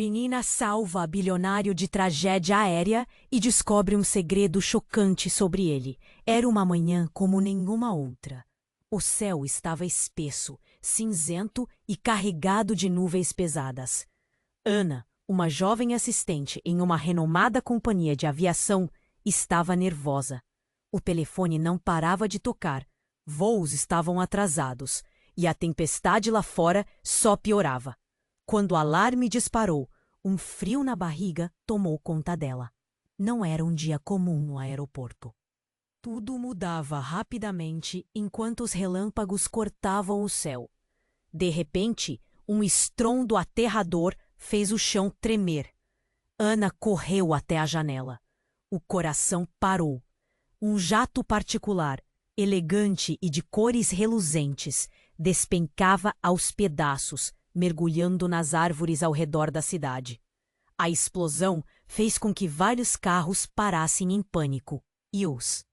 Menina salva bilionário de tragédia aérea e descobre um segredo chocante sobre ele. Era uma manhã como nenhuma outra. O céu estava espesso, cinzento e carregado de nuvens pesadas. Ana, uma jovem assistente em uma renomada companhia de aviação, estava nervosa. O telefone não parava de tocar, voos estavam atrasados e a tempestade lá fora só piorava. Quando o alarme disparou, um frio na barriga tomou conta dela. Não era um dia comum no aeroporto. Tudo mudava rapidamente enquanto os relâmpagos cortavam o céu. De repente, um estrondo aterrador fez o chão tremer. Ana correu até a janela. O coração parou. Um jato particular, elegante e de cores reluzentes, despencava aos pedaços, mergulhando nas árvores ao redor da cidade. A explosão fez com que vários carros parassem em pânico, e os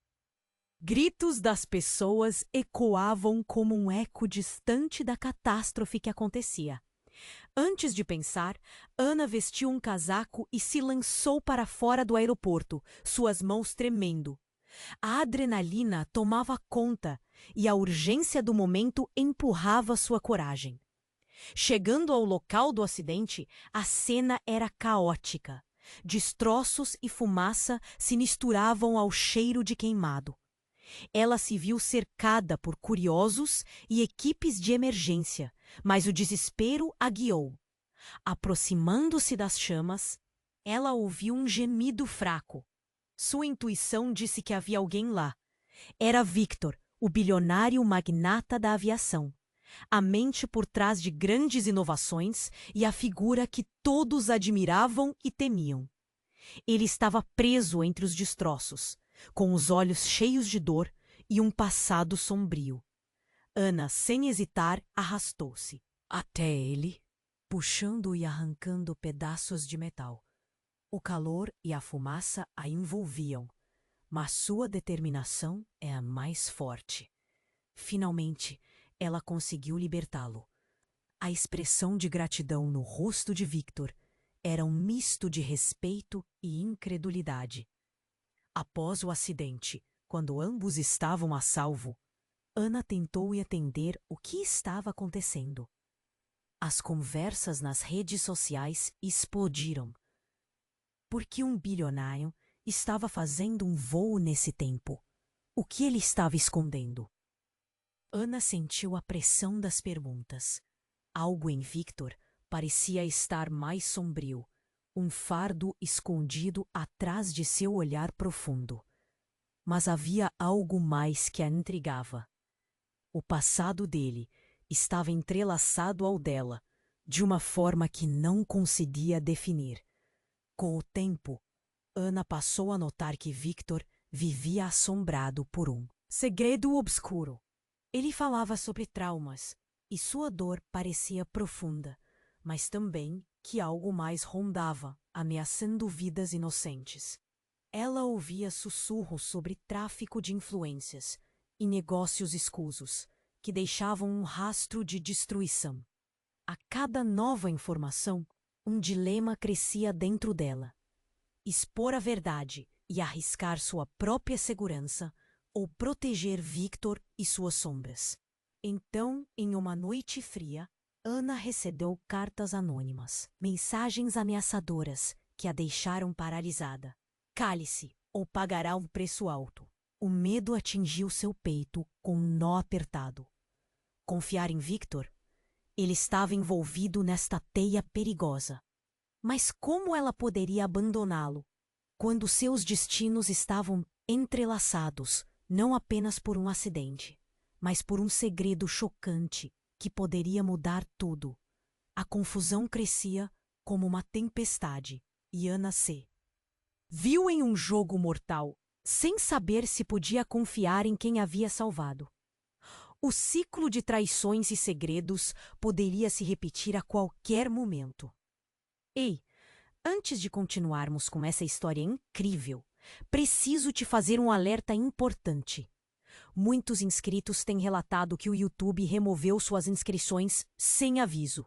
gritos das pessoas ecoavam como um eco distante da catástrofe que acontecia. Antes de pensar, Ana vestiu um casaco e se lançou para fora do aeroporto, suas mãos tremendo. A adrenalina tomava conta e a urgência do momento empurrava sua coragem. Chegando ao local do acidente, a cena era caótica. Destroços e fumaça se misturavam ao cheiro de queimado. Ela se viu cercada por curiosos e equipes de emergência, mas o desespero a guiou. Aproximando-se das chamas, ela ouviu um gemido fraco. Sua intuição disse que havia alguém lá. Era Victor, o bilionário magnata da aviação. A mente por trás de grandes inovações e a figura que todos admiravam e temiam. Ele estava preso entre os destroços, com os olhos cheios de dor e um passado sombrio. Ana, sem hesitar, arrastou-se até ele, puxando e arrancando pedaços de metal. O calor e a fumaça a envolviam, mas sua determinação é a mais forte. Finalmente, ela conseguiu libertá-lo. A expressão de gratidão no rosto de Victor era um misto de respeito e incredulidade. Após o acidente, quando ambos estavam a salvo, Ana tentou entender o que estava acontecendo. As conversas nas redes sociais explodiram. Por que um bilionário estava fazendo um voo nesse tempo? O que ele estava escondendo? Ana sentiu a pressão das perguntas. Algo em Victor parecia estar mais sombrio, um fardo escondido atrás de seu olhar profundo. Mas havia algo mais que a intrigava. O passado dele estava entrelaçado ao dela, de uma forma que não conseguia definir. Com o tempo, Ana passou a notar que Victor vivia assombrado por um segredo obscuro. Ele falava sobre traumas, e sua dor parecia profunda, mas também que algo mais rondava, ameaçando vidas inocentes. Ela ouvia sussurros sobre tráfico de influências e negócios escusos, que deixavam um rastro de destruição. A cada nova informação, um dilema crescia dentro dela. Expor a verdade e arriscar sua própria segurança, ou proteger Victor e suas sombras. Então, em uma noite fria, Ana recebeu cartas anônimas, mensagens ameaçadoras que a deixaram paralisada. Cale-se, ou pagará um preço alto. O medo atingiu seu peito com um nó apertado. Confiar em Victor? Ele estava envolvido nesta teia perigosa. Mas como ela poderia abandoná-lo, quando seus destinos estavam entrelaçados, não apenas por um acidente, mas por um segredo chocante que poderia mudar tudo? A confusão crescia como uma tempestade, e Ana se viu em um jogo mortal, sem saber se podia confiar em quem havia salvado. O ciclo de traições e segredos poderia se repetir a qualquer momento. Ei, antes de continuarmos com essa história incrível, preciso te fazer um alerta importante. Muitos inscritos têm relatado que o YouTube removeu suas inscrições sem aviso.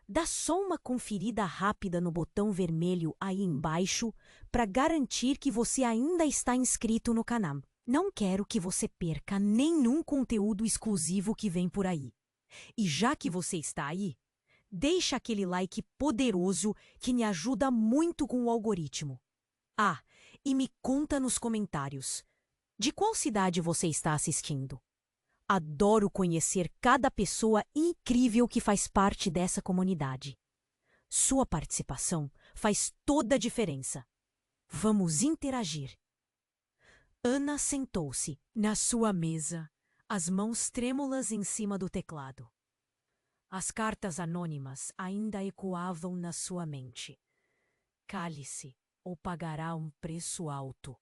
Dá só uma conferida rápida no botão vermelho aí embaixo para garantir que você ainda está inscrito no canal. Não quero que você perca nenhum conteúdo exclusivo que vem por aí. E já que você está aí, deixa aquele like poderoso que me ajuda muito com o algoritmo. Ah, e me conta nos comentários, de qual cidade você está assistindo? Adoro conhecer cada pessoa incrível que faz parte dessa comunidade. Sua participação faz toda a diferença. Vamos interagir. Ana sentou-se na sua mesa, as mãos trêmulas em cima do teclado. As cartas anônimas ainda ecoavam na sua mente. Cale-se ou pagará um preço alto.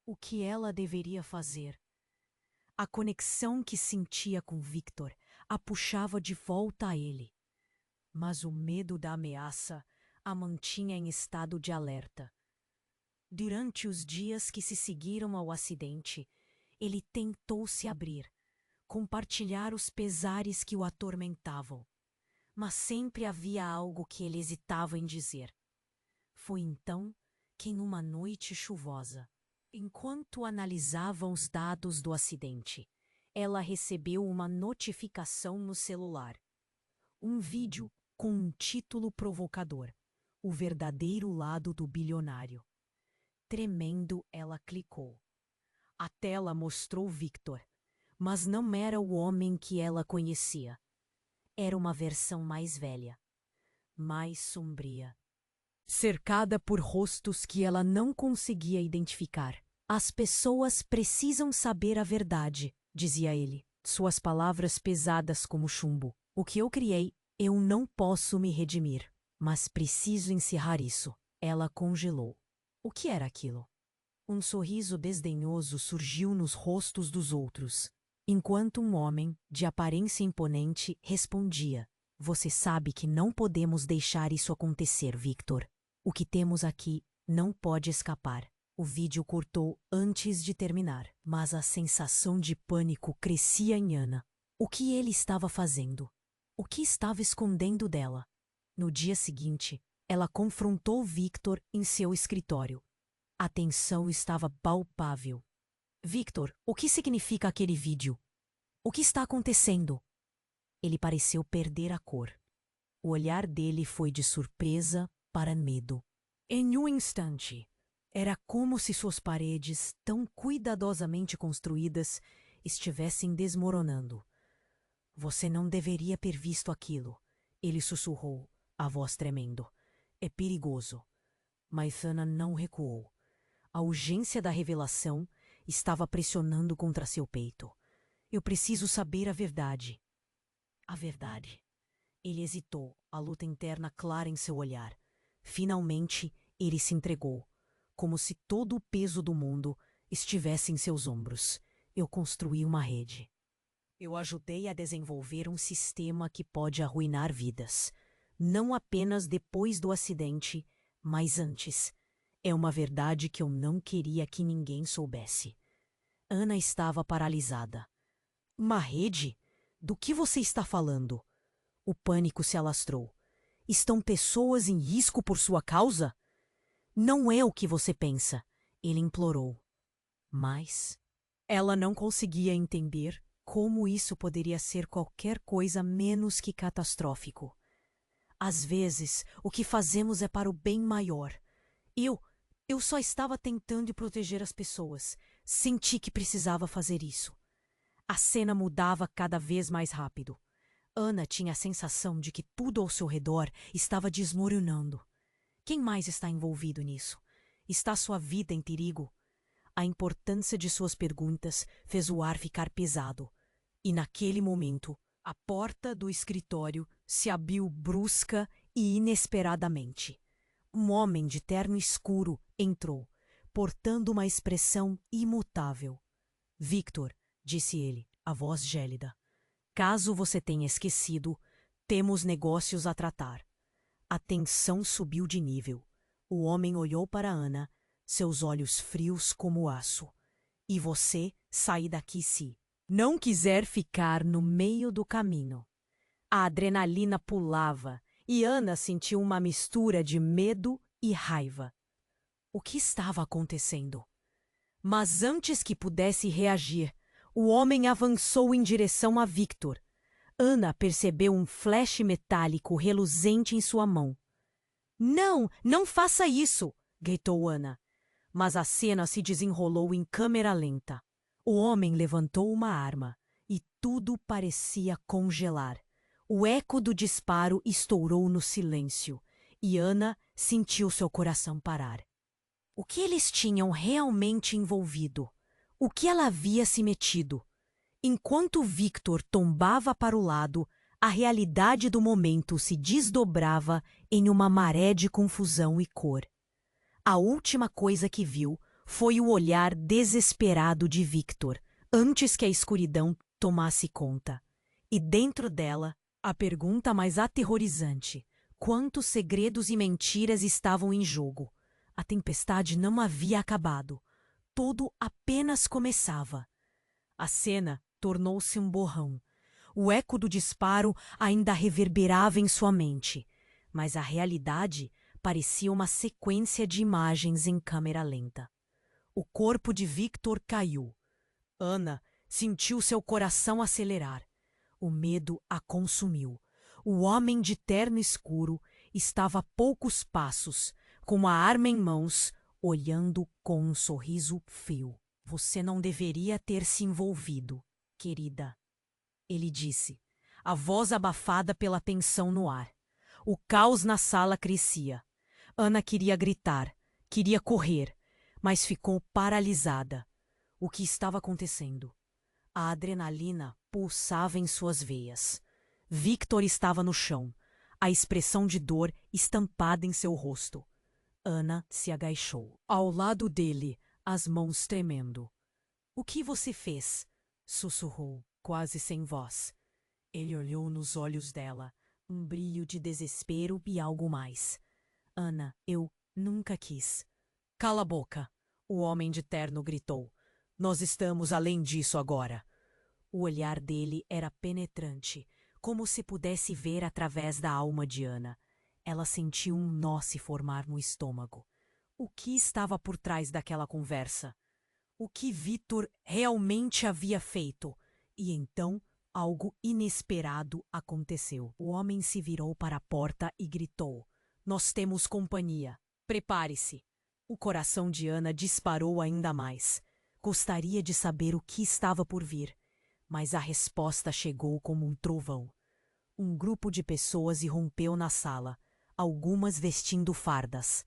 O que ela deveria fazer? A conexão que sentia com Victor a puxava de volta a ele. Mas o medo da ameaça a mantinha em estado de alerta. Durante os dias que se seguiram ao acidente, ele tentou se abrir, compartilhar os pesares que o atormentavam. Mas sempre havia algo que ele hesitava em dizer. Foi então que, numa noite chuvosa, enquanto analisavam os dados do acidente, ela recebeu uma notificação no celular. Um vídeo com um título provocador: O verdadeiro lado do bilionário. Tremendo, ela clicou. A tela mostrou Victor, mas não era o homem que ela conhecia. Era uma versão mais velha, mais sombria. Cercada por rostos que ela não conseguia identificar. As pessoas precisam saber a verdade, dizia ele, suas palavras pesadas como chumbo. O que eu criei, eu não posso me redimir, mas preciso encerrar isso. Ela congelou. O que era aquilo? Um sorriso desdenhoso surgiu nos rostos dos outros, enquanto um homem, de aparência imponente, respondia: Você sabe que não podemos deixar isso acontecer, Victor. O que temos aqui não pode escapar. O vídeo cortou antes de terminar, mas a sensação de pânico crescia em Ana. O que ele estava fazendo? O que estava escondendo dela? No dia seguinte, ela confrontou Victor em seu escritório. A tensão estava palpável. Victor, o que significa aquele vídeo? O que está acontecendo? Ele pareceu perder a cor. O olhar dele foi de surpresa para medo. Em um instante, era como se suas paredes, tão cuidadosamente construídas, estivessem desmoronando. Você não deveria ter visto aquilo, ele sussurrou, a voz tremendo. É perigoso. Mas Ana não recuou. A urgência da revelação estava pressionando contra seu peito. Eu preciso saber a verdade. A verdade. Ele hesitou, a luta interna clara em seu olhar. Finalmente, ele se entregou, como se todo o peso do mundo estivesse em seus ombros. Eu construí uma rede. Eu ajudei a desenvolver um sistema que pode arruinar vidas. Não apenas depois do acidente, mas antes. É uma verdade que eu não queria que ninguém soubesse. Ana estava paralisada. Uma rede? Do que você está falando? O pânico se alastrou. Estão pessoas em risco por sua causa? Não é o que você pensa, ele implorou. Mas ela não conseguia entender como isso poderia ser qualquer coisa menos que catastrófico. Às vezes, o que fazemos é para o bem maior. Eu só estava tentando proteger as pessoas. Senti que precisava fazer isso. A cena mudava cada vez mais rápido. Ana tinha a sensação de que tudo ao seu redor estava desmoronando. Quem mais está envolvido nisso? Está sua vida em perigo? A importância de suas perguntas fez o ar ficar pesado. E naquele momento, a porta do escritório se abriu brusca e inesperadamente. Um homem de terno escuro entrou, portando uma expressão imutável. Victor, disse ele, a voz gélida. Caso você tenha esquecido, temos negócios a tratar. A tensão subiu de nível. O homem olhou para Ana, seus olhos frios como aço. E você sai daqui se não quiser ficar no meio do caminho. A adrenalina pulava e Ana sentiu uma mistura de medo e raiva. O que estava acontecendo? Mas antes que pudesse reagir, o homem avançou em direção a Victor. Ana percebeu um flash metálico reluzente em sua mão. Não, não faça isso! Gritou Ana. Mas a cena se desenrolou em câmera lenta. O homem levantou uma arma e tudo parecia congelar. O eco do disparo estourou no silêncio e Ana sentiu seu coração parar. O que eles tinham realmente envolvido? O que ela havia se metido? Enquanto Victor tombava para o lado, a realidade do momento se desdobrava em uma maré de confusão e cor. A última coisa que viu foi o olhar desesperado de Victor, antes que a escuridão tomasse conta. E dentro dela, a pergunta mais aterrorizante: quantos segredos e mentiras estavam em jogo? A tempestade não havia acabado. Tudo apenas começava. A cena tornou-se um borrão. O eco do disparo ainda reverberava em sua mente, mas a realidade parecia uma sequência de imagens em câmera lenta. O corpo de Victor caiu. Ana sentiu seu coração acelerar. O medo a consumiu. O homem de terno escuro estava a poucos passos, com a arma em mãos, olhando com um sorriso frio. Você não deveria ter se envolvido, querida, ele disse, a voz abafada pela tensão no ar. O caos na sala crescia. Ana queria gritar, queria correr, mas ficou paralisada. O que estava acontecendo? A adrenalina pulsava em suas veias. Victor estava no chão, a expressão de dor estampada em seu rosto. Ana se agachou. Ao lado dele, as mãos tremendo. O que você fez? Sussurrou, quase sem voz. Ele olhou nos olhos dela, um brilho de desespero e algo mais. Ana, eu nunca quis. Cala a boca, o homem de terno gritou. Nós estamos além disso agora. O olhar dele era penetrante, como se pudesse ver através da alma de Ana. Ela sentiu um nó se formar no estômago. O que estava por trás daquela conversa? O que Victor realmente havia feito? E então, algo inesperado aconteceu. O homem se virou para a porta e gritou: Nós temos companhia. Prepare-se. O coração de Ana disparou ainda mais. Gostaria de saber o que estava por vir, mas a resposta chegou como um trovão. Um grupo de pessoas irrompeu na sala, algumas vestindo fardas.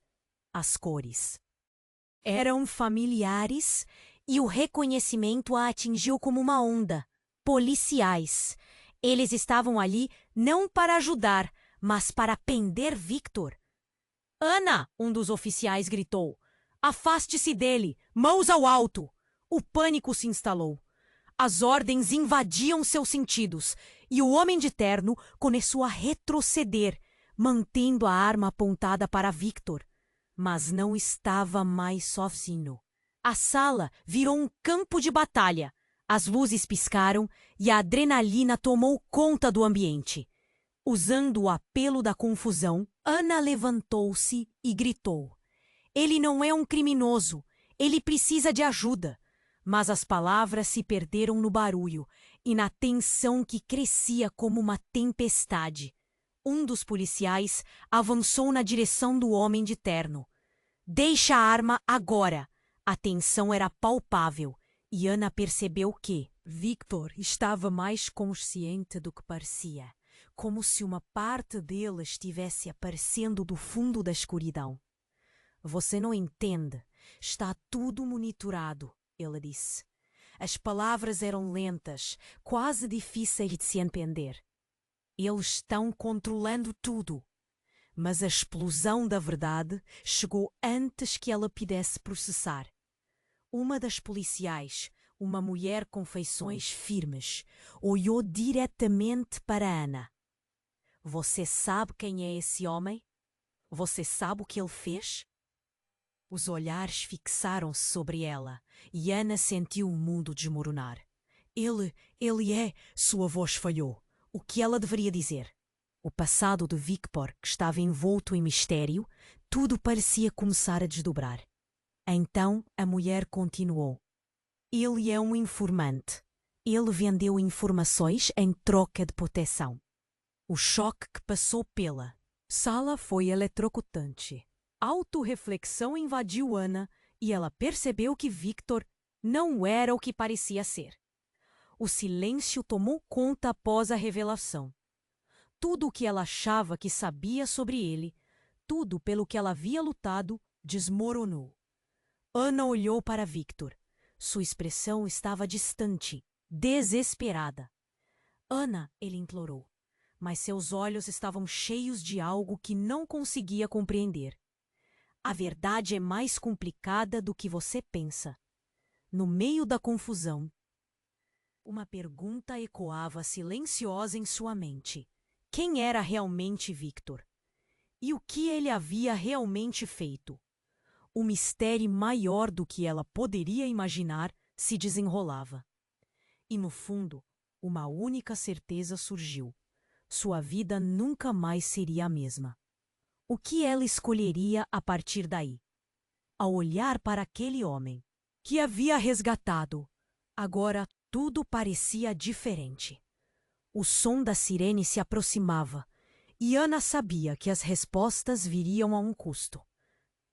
As cores eram familiares e o reconhecimento a atingiu como uma onda. Policiais. Eles estavam ali não para ajudar, mas para prender Victor. Ana, um dos oficiais gritou. Afaste-se dele, mãos ao alto. O pânico se instalou. As ordens invadiam seus sentidos e o homem de terno começou a retroceder, mantendo a arma apontada para Victor. Mas não estava mais sozinho. A sala virou um campo de batalha. As luzes piscaram e a adrenalina tomou conta do ambiente. Usando o apelo da confusão, Ana levantou-se e gritou. Ele não é um criminoso. Ele precisa de ajuda. Mas as palavras se perderam no barulho e na tensão que crescia como uma tempestade. Um dos policiais avançou na direção do homem de terno. Deixa a arma agora! A tensão era palpável e Ana percebeu que Victor estava mais consciente do que parecia, como se uma parte dele estivesse aparecendo do fundo da escuridão. Você não entende. Está tudo monitorado, ele disse. As palavras eram lentas, quase difíceis de se entender. Eles estão controlando tudo. Mas a explosão da verdade chegou antes que ela pudesse processar. Uma das policiais, uma mulher com feições firmes, olhou diretamente para Ana. Você sabe quem é esse homem? Você sabe o que ele fez? Os olhares fixaram-se sobre ela e Ana sentiu o mundo desmoronar. Ele é... Sua voz falhou. O que ela deveria dizer? O passado de Victor, que estava envolto em mistério, tudo parecia começar a desdobrar. Então a mulher continuou. Ele é um informante. Ele vendeu informações em troca de proteção. O choque que passou pela sala foi eletrocutante. Autorreflexão invadiu Ana e ela percebeu que Victor não era o que parecia ser. O silêncio tomou conta após a revelação. Tudo o que ela achava que sabia sobre ele, tudo pelo que ela havia lutado, desmoronou. Ana olhou para Victor. Sua expressão estava distante, desesperada. Ana, ele implorou, mas seus olhos estavam cheios de algo que não conseguia compreender. A verdade é mais complicada do que você pensa. No meio da confusão, uma pergunta ecoava silenciosa em sua mente. Quem era realmente Victor? E o que ele havia realmente feito? O mistério maior do que ela poderia imaginar se desenrolava. E no fundo, uma única certeza surgiu. Sua vida nunca mais seria a mesma. O que ela escolheria a partir daí? Ao olhar para aquele homem que havia resgatado, agora tudo parecia diferente. O som da sirene se aproximava e Ana sabia que as respostas viriam a um custo.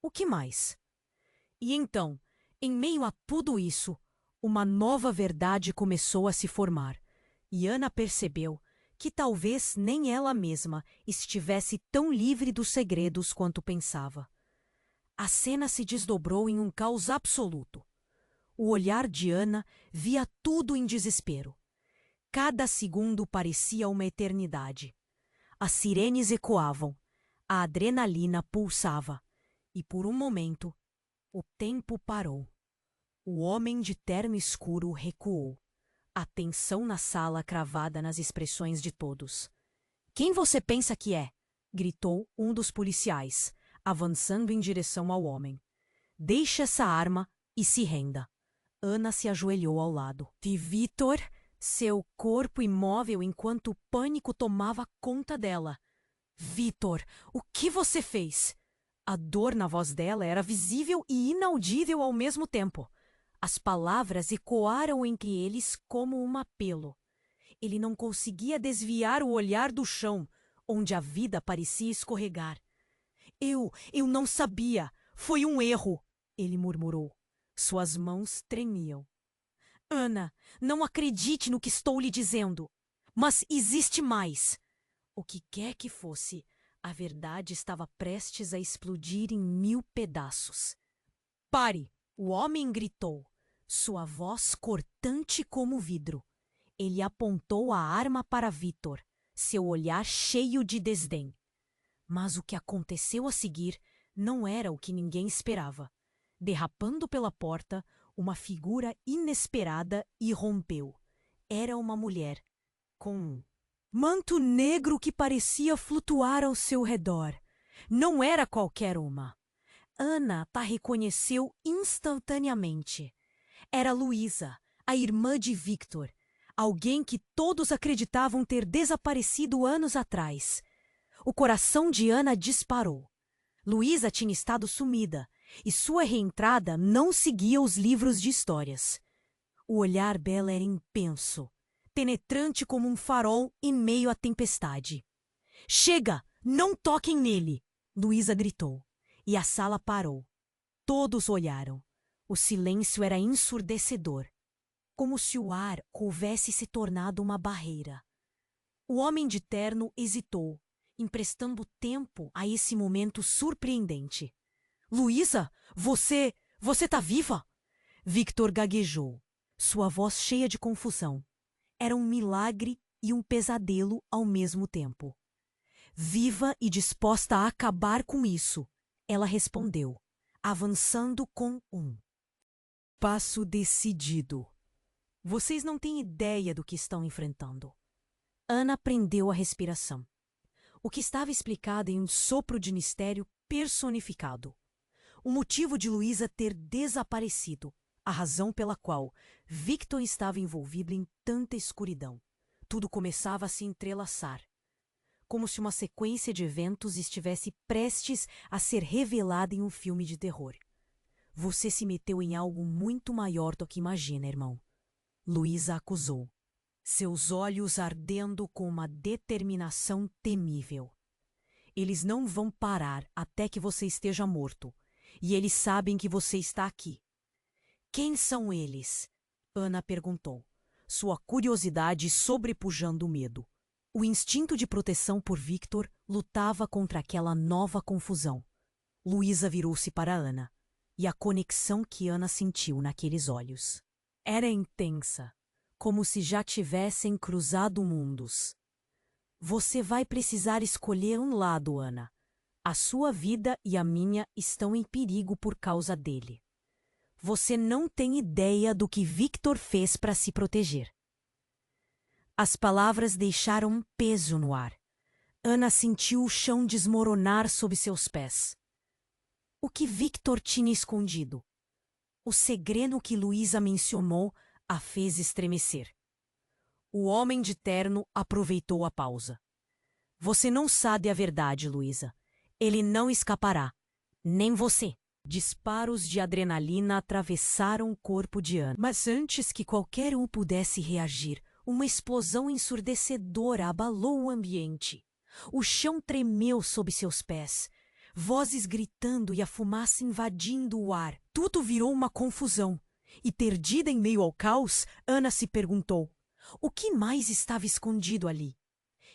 O que mais? E então, em meio a tudo isso, uma nova verdade começou a se formar, e Ana percebeu que talvez nem ela mesma estivesse tão livre dos segredos quanto pensava. A cena se desdobrou em um caos absoluto. O olhar de Ana via tudo em desespero. Cada segundo parecia uma eternidade. As sirenes ecoavam, a adrenalina pulsava, e por um momento, o tempo parou. O homem de terno escuro recuou, a tensão na sala cravada nas expressões de todos. "Quem você pensa que é?" gritou um dos policiais, avançando em direção ao homem. "Deixe essa arma e se renda." Ana se ajoelhou ao lado de Victor, seu corpo imóvel enquanto o pânico tomava conta dela. "Victor, o que você fez?" A dor na voz dela era visível e inaudível ao mesmo tempo. As palavras ecoaram entre eles como um apelo. Ele não conseguia desviar o olhar do chão, onde a vida parecia escorregar. Eu não sabia. Foi um erro, ele murmurou. Suas mãos tremiam. "Ana, não acredite no que estou lhe dizendo. Mas existe mais." O que quer que fosse, a verdade estava prestes a explodir em 1000 pedaços. "Pare!" O homem gritou, sua voz cortante como vidro. Ele apontou a arma para Victor, seu olhar cheio de desdém. Mas o que aconteceu a seguir não era o que ninguém esperava. Derrapando pela porta, uma figura inesperada irrompeu. Era uma mulher, com um manto negro que parecia flutuar ao seu redor. Não era qualquer uma. Ana a reconheceu instantaneamente. Era Luísa, a irmã de Victor, alguém que todos acreditavam ter desaparecido anos atrás. O coração de Ana disparou. Luísa tinha estado sumida, e sua reentrada não seguia os livros de histórias. O olhar dela era intenso, penetrante como um farol em meio à tempestade. "Chega! Não toquem nele!" Luísa gritou, e a sala parou. Todos olharam. O silêncio era ensurdecedor, como se o ar houvesse se tornado uma barreira. O homem de terno hesitou, emprestando tempo a esse momento surpreendente. "Luísa, você tá viva?" Victor gaguejou, sua voz cheia de confusão. Era um milagre e um pesadelo ao mesmo tempo. "Viva e disposta a acabar com isso," ela respondeu, avançando com um passo decidido. "Vocês não têm ideia do que estão enfrentando." Ana prendeu a respiração. O que estava explicado em um sopro de mistério personificado. O motivo de Luísa ter desaparecido, a razão pela qual Victor estava envolvido em tanta escuridão. tudo começava a se entrelaçar, como se uma sequência de eventos estivesse prestes a ser revelada em um filme de terror. Você se meteu em algo muito maior do que imagina, irmão. Luísa acusou, seus olhos ardendo com uma determinação temível. Eles não vão parar até que você esteja morto, e eles sabem que você está aqui. Quem são eles? Ana perguntou, sua curiosidade sobrepujando o medo. O instinto de proteção por Victor lutava contra aquela nova confusão. Luísa virou-se para Ana, e a conexão que Ana sentiu naqueles olhos era intensa, como se já tivessem cruzado mundos. Você vai precisar escolher um lado, Ana. A sua vida e a minha estão em perigo por causa dele. Você não tem ideia do que Victor fez para se proteger. As palavras deixaram um peso no ar. Ana sentiu o chão desmoronar sob seus pés. O que Victor tinha escondido? O segredo que Luísa mencionou a fez estremecer. O homem de terno aproveitou a pausa. Você não sabe a verdade, Luísa. Ele não escapará. Nem você. Disparos de adrenalina atravessaram o corpo de Ana. Mas antes que qualquer um pudesse reagir, uma explosão ensurdecedora abalou o ambiente. O chão tremeu sob seus pés. Vozes gritando e a fumaça invadindo o ar. Tudo virou uma confusão. E perdida em meio ao caos, Ana se perguntou: o que mais estava escondido ali?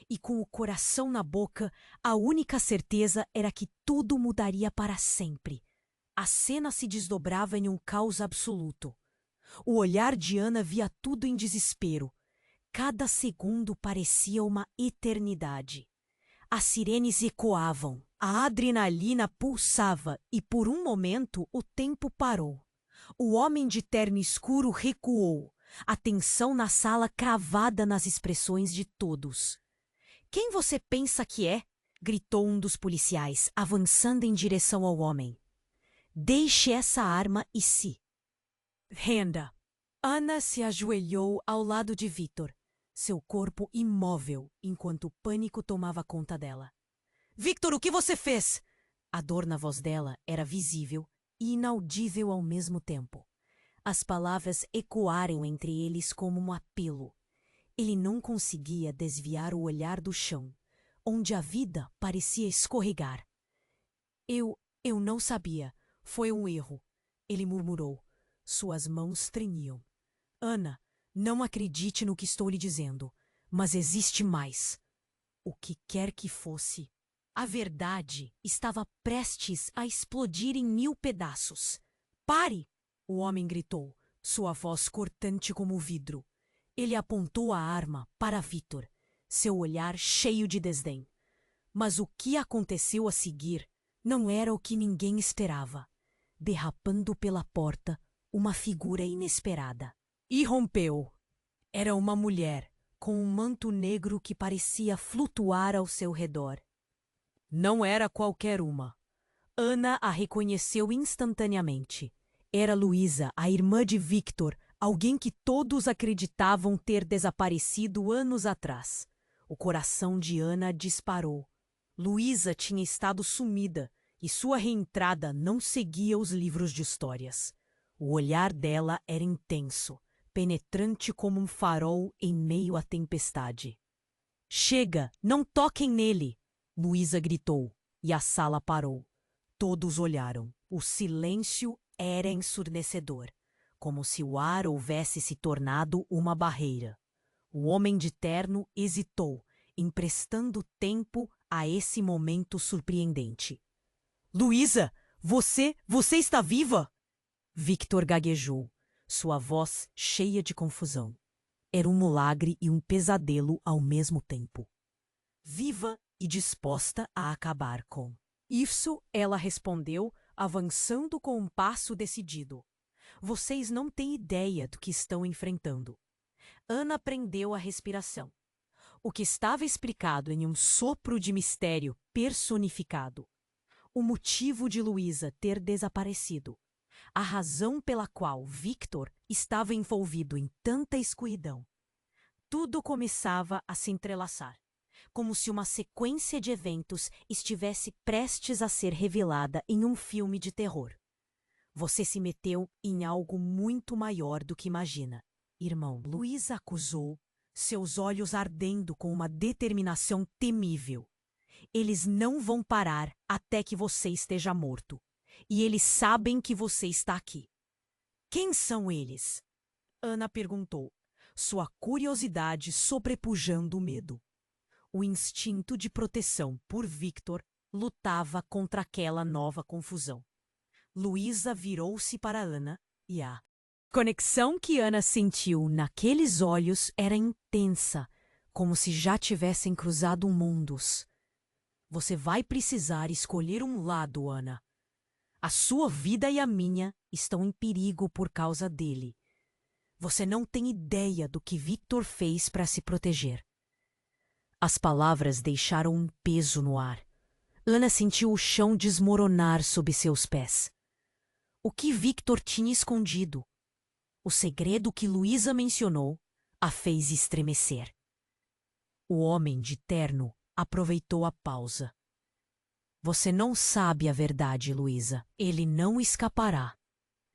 E com o coração na boca, a única certeza era que tudo mudaria para sempre. A cena se desdobrava em um caos absoluto. O olhar de Ana via tudo em desespero. Cada segundo parecia uma eternidade. As sirenes ecoavam, a adrenalina pulsava e por um momento o tempo parou. O homem de terno escuro recuou, a tensão na sala cravada nas expressões de todos. Quem você pensa que é? Gritou um dos policiais, avançando em direção ao homem. Deixe essa arma e se renda. Ana se ajoelhou ao lado de Victor, seu corpo imóvel enquanto o pânico tomava conta dela. Victor, o que você fez? A dor na voz dela era visível e inaudível ao mesmo tempo. As palavras ecoaram entre eles como um apelo. Ele não conseguia desviar o olhar do chão, onde a vida parecia escorregar. Eu não sabia. Foi um erro, ele murmurou. Suas mãos tremiam. Ana, não acredite no que estou lhe dizendo, mas existe mais. O que quer que fosse, a verdade estava prestes a explodir em 1000 pedaços. Pare! O homem gritou, sua voz cortante como vidro. Ele apontou a arma para Victor, seu olhar cheio de desdém. Mas o que aconteceu a seguir não era o que ninguém esperava. Derrapando pela porta, uma figura inesperada. Irrompeu. Era uma mulher, com um manto negro que parecia flutuar ao seu redor. Não era qualquer uma. Ana a reconheceu instantaneamente. Era Luísa, a irmã de Victor, alguém que todos acreditavam ter desaparecido anos atrás. O coração de Ana disparou. Luísa tinha estado sumida e sua reentrada não seguia os livros de histórias. O olhar dela era intenso, penetrante como um farol em meio à tempestade. Chega, não toquem nele! Luísa gritou, e a sala parou. Todos olharam. O silêncio era ensurdecedor, como se o ar houvesse se tornado uma barreira. O homem de terno hesitou, emprestando tempo a esse momento surpreendente. Luísa, você está viva? Victor gaguejou, sua voz cheia de confusão. Era um milagre e um pesadelo ao mesmo tempo. Viva e disposta a acabar com. Isso, ela respondeu, avançando com um passo decidido. Vocês não têm ideia do que estão enfrentando. Ana prendeu a respiração. O que estava explicado em um sopro de mistério personificado. O motivo de Luísa ter desaparecido. A razão pela qual Victor estava envolvido em tanta escuridão. Tudo começava a se entrelaçar, como se uma sequência de eventos estivesse prestes a ser revelada em um filme de terror. Você se meteu em algo muito maior do que imagina, irmão. Luísa acusou, seus olhos ardendo com uma determinação temível. Eles não vão parar até que você esteja morto. E eles sabem que você está aqui. Quem são eles? Ana perguntou, sua curiosidade sobrepujando o medo. O instinto de proteção por Victor lutava contra aquela nova confusão. Luísa virou-se para Ana e a conexão que Ana sentiu naqueles olhos era intensa, como se já tivessem cruzado mundos. Você vai precisar escolher um lado, Ana. A sua vida e a minha estão em perigo por causa dele. Você não tem ideia do que Victor fez para se proteger. As palavras deixaram um peso no ar. Ana sentiu o chão desmoronar sob seus pés. O que Victor tinha escondido? O segredo que Luísa mencionou a fez estremecer. O homem de terno aproveitou a pausa. Você não sabe a verdade, Luísa. Ele não escapará.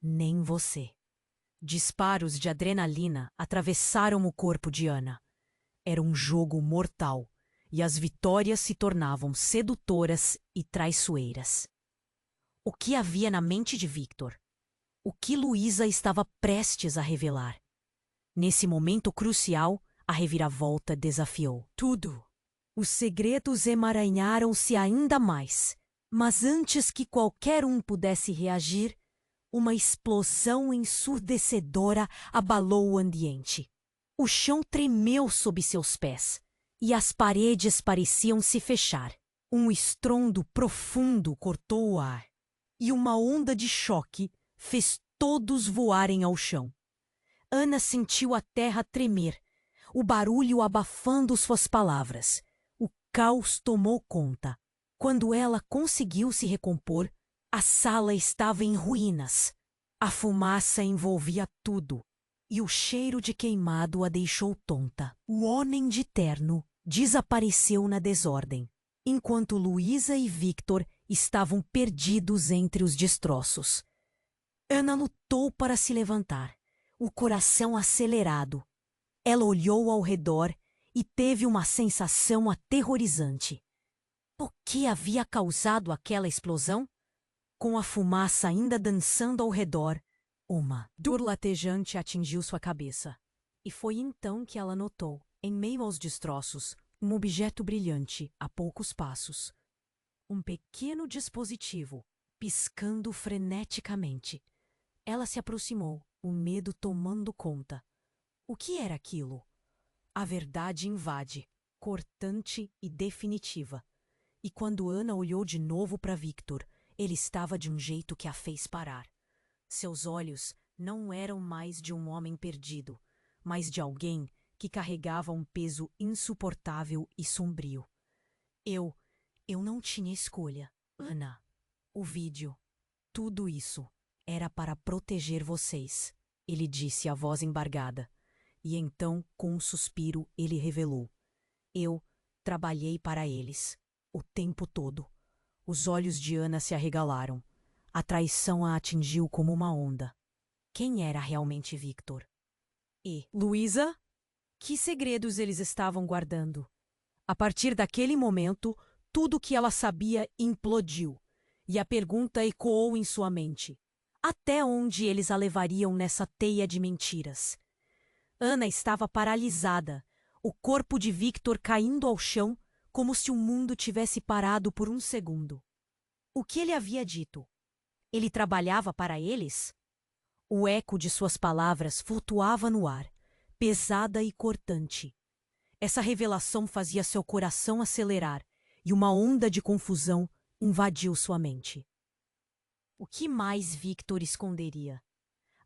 Nem você. Disparos de adrenalina atravessaram o corpo de Ana. Era um jogo mortal, e as vitórias se tornavam sedutoras e traiçoeiras. O que havia na mente de Victor? O que Luísa estava prestes a revelar? Nesse momento crucial, a reviravolta desafiou tudo. Os segredos emaranharam-se ainda mais, mas antes que qualquer um pudesse reagir, uma explosão ensurdecedora abalou o ambiente. O chão tremeu sob seus pés, e as paredes pareciam se fechar. Um estrondo profundo cortou o ar, e uma onda de choque fez todos voarem ao chão. Ana sentiu a terra tremer, o barulho abafando suas palavras. O caos tomou conta. Quando ela conseguiu se recompor, a sala estava em ruínas. A fumaça envolvia tudo, e o cheiro de queimado a deixou tonta. O homem de terno desapareceu na desordem, enquanto Luísa e Victor estavam perdidos entre os destroços. Ana lutou para se levantar, o coração acelerado. Ela olhou ao redor e teve uma sensação aterrorizante. O que havia causado aquela explosão? Com a fumaça ainda dançando ao redor, uma dor latejante atingiu sua cabeça. E foi então que ela notou, em meio aos destroços, um objeto brilhante a poucos passos. Um pequeno dispositivo, piscando freneticamente. Ela se aproximou, o medo tomando conta. O que era aquilo? A verdade invade, cortante e definitiva. E quando Ana olhou de novo para Victor, ele estava de um jeito que a fez parar. Seus olhos não eram mais de um homem perdido, mas de alguém que carregava um peso insuportável e sombrio. Eu não tinha escolha, Ana. O vídeo, tudo isso, era para proteger vocês, ele disse a voz embargada. E então, com um suspiro, ele revelou. Eu trabalhei para eles, o tempo todo. Os olhos de Ana se arregalaram. A traição a atingiu como uma onda. Quem era realmente Victor? E Luísa? Que segredos eles estavam guardando? A partir daquele momento, tudo o que ela sabia implodiu, e a pergunta ecoou em sua mente. Até onde eles a levariam nessa teia de mentiras? Ana estava paralisada, o corpo de Victor caindo ao chão como se o mundo tivesse parado por um segundo. O que ele havia dito? Ele trabalhava para eles? O eco de suas palavras flutuava no ar, pesada e cortante. Essa revelação fazia seu coração acelerar e uma onda de confusão invadiu sua mente. O que mais Victor esconderia?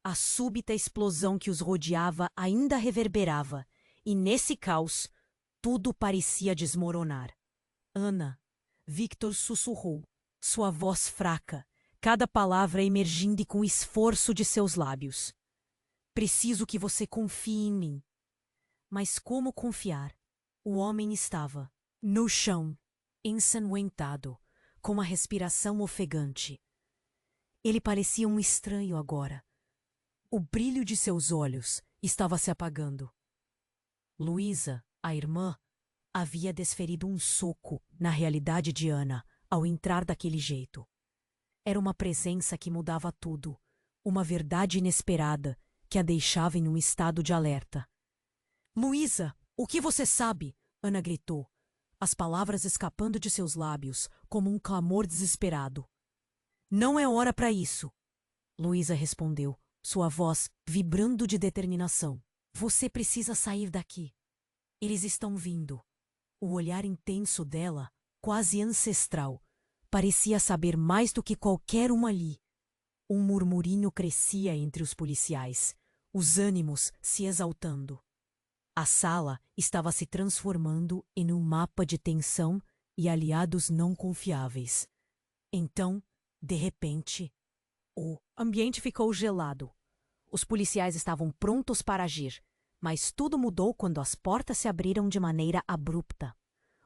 A súbita explosão que os rodeava ainda reverberava, e nesse caos, tudo parecia desmoronar. Ana, Victor sussurrou, sua voz fraca, cada palavra emergindo com esforço de seus lábios. Preciso que você confie em mim. Mas como confiar? O homem estava no chão, ensanguentado, com uma respiração ofegante. Ele parecia um estranho agora. O brilho de seus olhos estava se apagando. Luísa, a irmã, havia desferido um soco na realidade de Ana ao entrar daquele jeito. Era uma presença que mudava tudo, uma verdade inesperada que a deixava em um estado de alerta. Luísa, o que você sabe? Ana gritou, as palavras escapando de seus lábios como um clamor desesperado. Não é hora para isso, Luísa respondeu, sua voz vibrando de determinação. Você precisa sair daqui. Eles estão vindo. O olhar intenso dela, quase ancestral, parecia saber mais do que qualquer um ali. Um murmurinho crescia entre os policiais, os ânimos se exaltando. A sala estava se transformando em um mapa de tensão e aliados não confiáveis. Então, de repente, o ambiente ficou gelado. Os policiais estavam prontos para agir, mas tudo mudou quando as portas se abriram de maneira abrupta.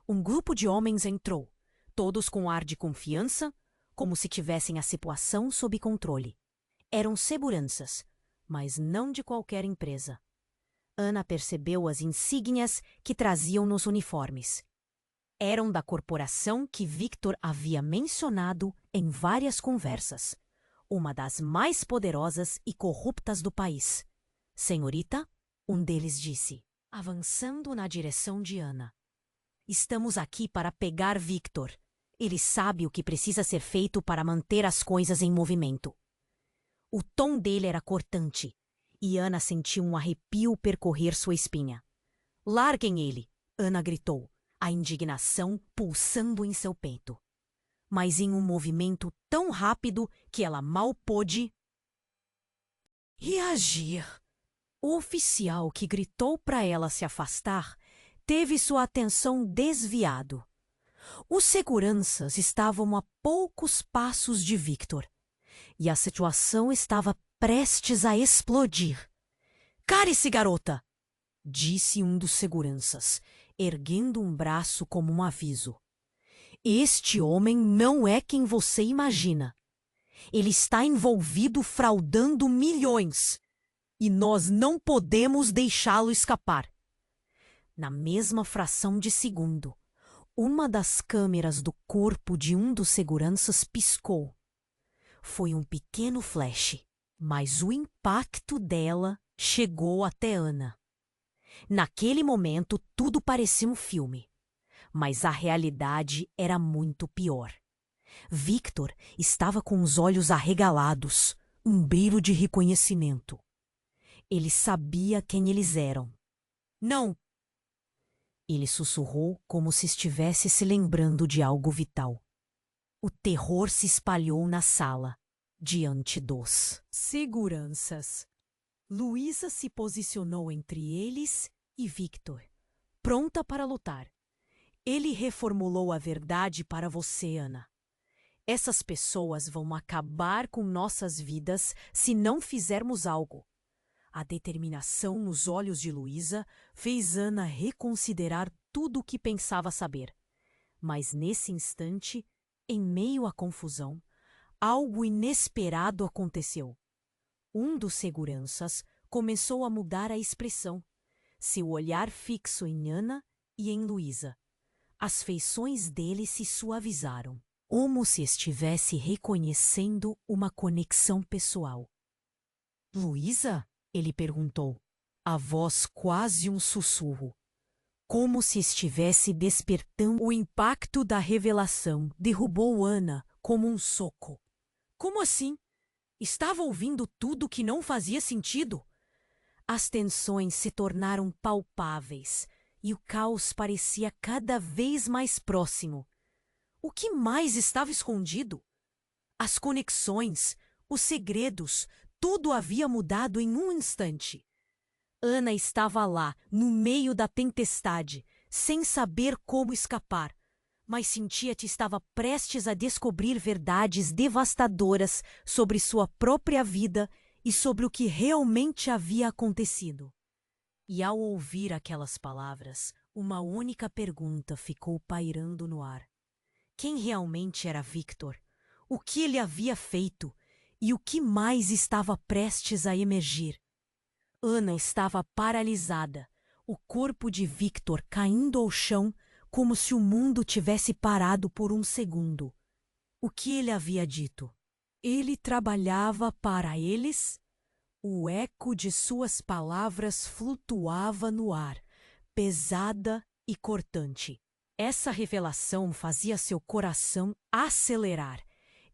Um grupo de homens entrou, todos com ar de confiança, como se tivessem a situação sob controle. Eram seguranças, mas não de qualquer empresa. Ana percebeu as insígnias que traziam nos uniformes. Eram da corporação que Victor havia mencionado em várias conversas, uma das mais poderosas e corruptas do país. Senhorita, um deles disse, avançando na direção de Ana. Estamos aqui para pegar Victor. Ele sabe o que precisa ser feito para manter as coisas em movimento. O tom dele era cortante, e Ana sentiu um arrepio percorrer sua espinha. Larguem ele, Ana gritou, a indignação pulsando em seu peito. Mas em um movimento tão rápido que ela mal pôde reagir. O oficial que gritou para ela se afastar teve sua atenção desviado. Os seguranças estavam a poucos passos de Victor, e a situação estava prestes a explodir. Cale-se, garota! Disse um dos seguranças, erguendo um braço como um aviso. Este homem não é quem você imagina. Ele está envolvido fraudando milhões. E nós não podemos deixá-lo escapar. Na mesma fração de segundo, uma das câmeras do corpo de um dos seguranças piscou. Foi um pequeno flash, mas o impacto dela chegou até Ana. Naquele momento, tudo parecia um filme, mas a realidade era muito pior. Victor estava com os olhos arregalados, um brilho de reconhecimento. Ele sabia quem eles eram. Não! Ele sussurrou como se estivesse se lembrando de algo vital. O terror se espalhou na sala, diante dos seguranças. Luísa se posicionou entre eles e Victor, pronta para lutar. Ele reformulou a verdade para você, Ana. Essas pessoas vão acabar com nossas vidas se não fizermos algo. A determinação nos olhos de Luísa fez Ana reconsiderar tudo o que pensava saber. Mas nesse instante, em meio à confusão, algo inesperado aconteceu. Um dos seguranças começou a mudar a expressão, seu olhar fixo em Ana e em Luísa. As feições dele se suavizaram, como se estivesse reconhecendo uma conexão pessoal. Luísa? Ele perguntou, a voz quase um sussurro. Como se estivesse despertando. O impacto da revelação derrubou Ana como um soco. Como assim? Estava ouvindo tudo que não fazia sentido? As tensões se tornaram palpáveis e o caos parecia cada vez mais próximo. O que mais estava escondido? As conexões, os segredos, tudo havia mudado em um instante. Ana estava lá, no meio da tempestade, sem saber como escapar, mas sentia que estava prestes a descobrir verdades devastadoras sobre sua própria vida e sobre o que realmente havia acontecido. E ao ouvir aquelas palavras, uma única pergunta ficou pairando no ar. Quem realmente era Victor? O que ele havia feito? E o que mais estava prestes a emergir? Ana estava paralisada, o corpo de Victor caindo ao chão como se o mundo tivesse parado por um segundo. O que ele havia dito? Ele trabalhava para eles? O eco de suas palavras flutuava no ar, pesada e cortante. Essa revelação fazia seu coração acelerar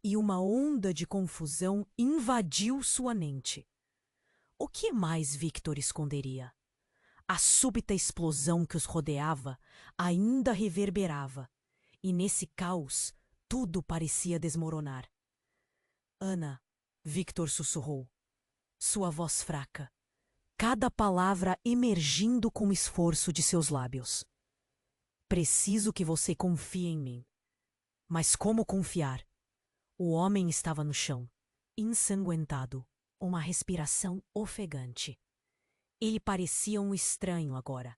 e uma onda de confusão invadiu sua mente. O que mais Victor esconderia? A súbita explosão que os rodeava ainda reverberava, e nesse caos tudo parecia desmoronar. Ana, Victor sussurrou, sua voz fraca, cada palavra emergindo com esforço de seus lábios. Preciso que você confie em mim. Mas como confiar? O homem estava no chão, ensanguentado, uma respiração ofegante. Ele parecia um estranho agora.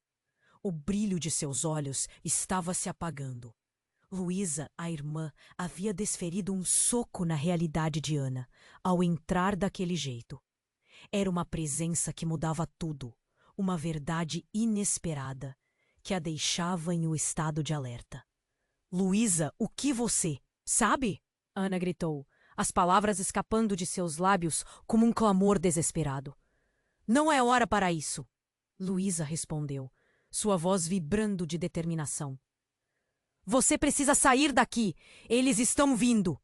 O brilho de seus olhos estava se apagando. Luísa, a irmã, havia desferido um soco na realidade de Ana, ao entrar daquele jeito. Era uma presença que mudava tudo, uma verdade inesperada, que a deixava em um estado de alerta. Luísa, o que você... Sabe? Ana gritou, as palavras escapando de seus lábios como um clamor desesperado. Não é hora para isso. Luísa respondeu, sua voz vibrando de determinação. Você precisa sair daqui! Eles estão vindo!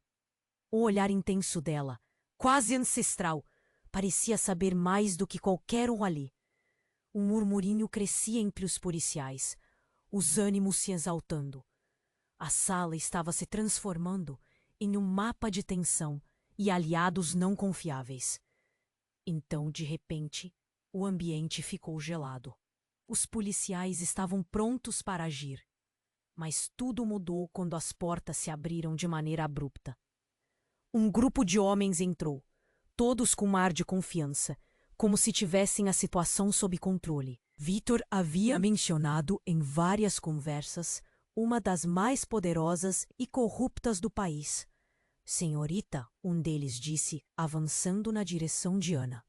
O olhar intenso dela, quase ancestral, parecia saber mais do que qualquer um ali. Um murmurinho crescia entre os policiais, os ânimos se exaltando. A sala estava se transformando em um mapa de tensão e aliados não confiáveis. Então, de repente, o ambiente ficou gelado. Os policiais estavam prontos para agir. Mas tudo mudou quando as portas se abriram de maneira abrupta. Um grupo de homens entrou, todos com um ar de confiança, como se tivessem a situação sob controle. Victor havia mencionado em várias conversas uma das mais poderosas e corruptas do país. Senhorita, um deles disse, avançando na direção de Ana.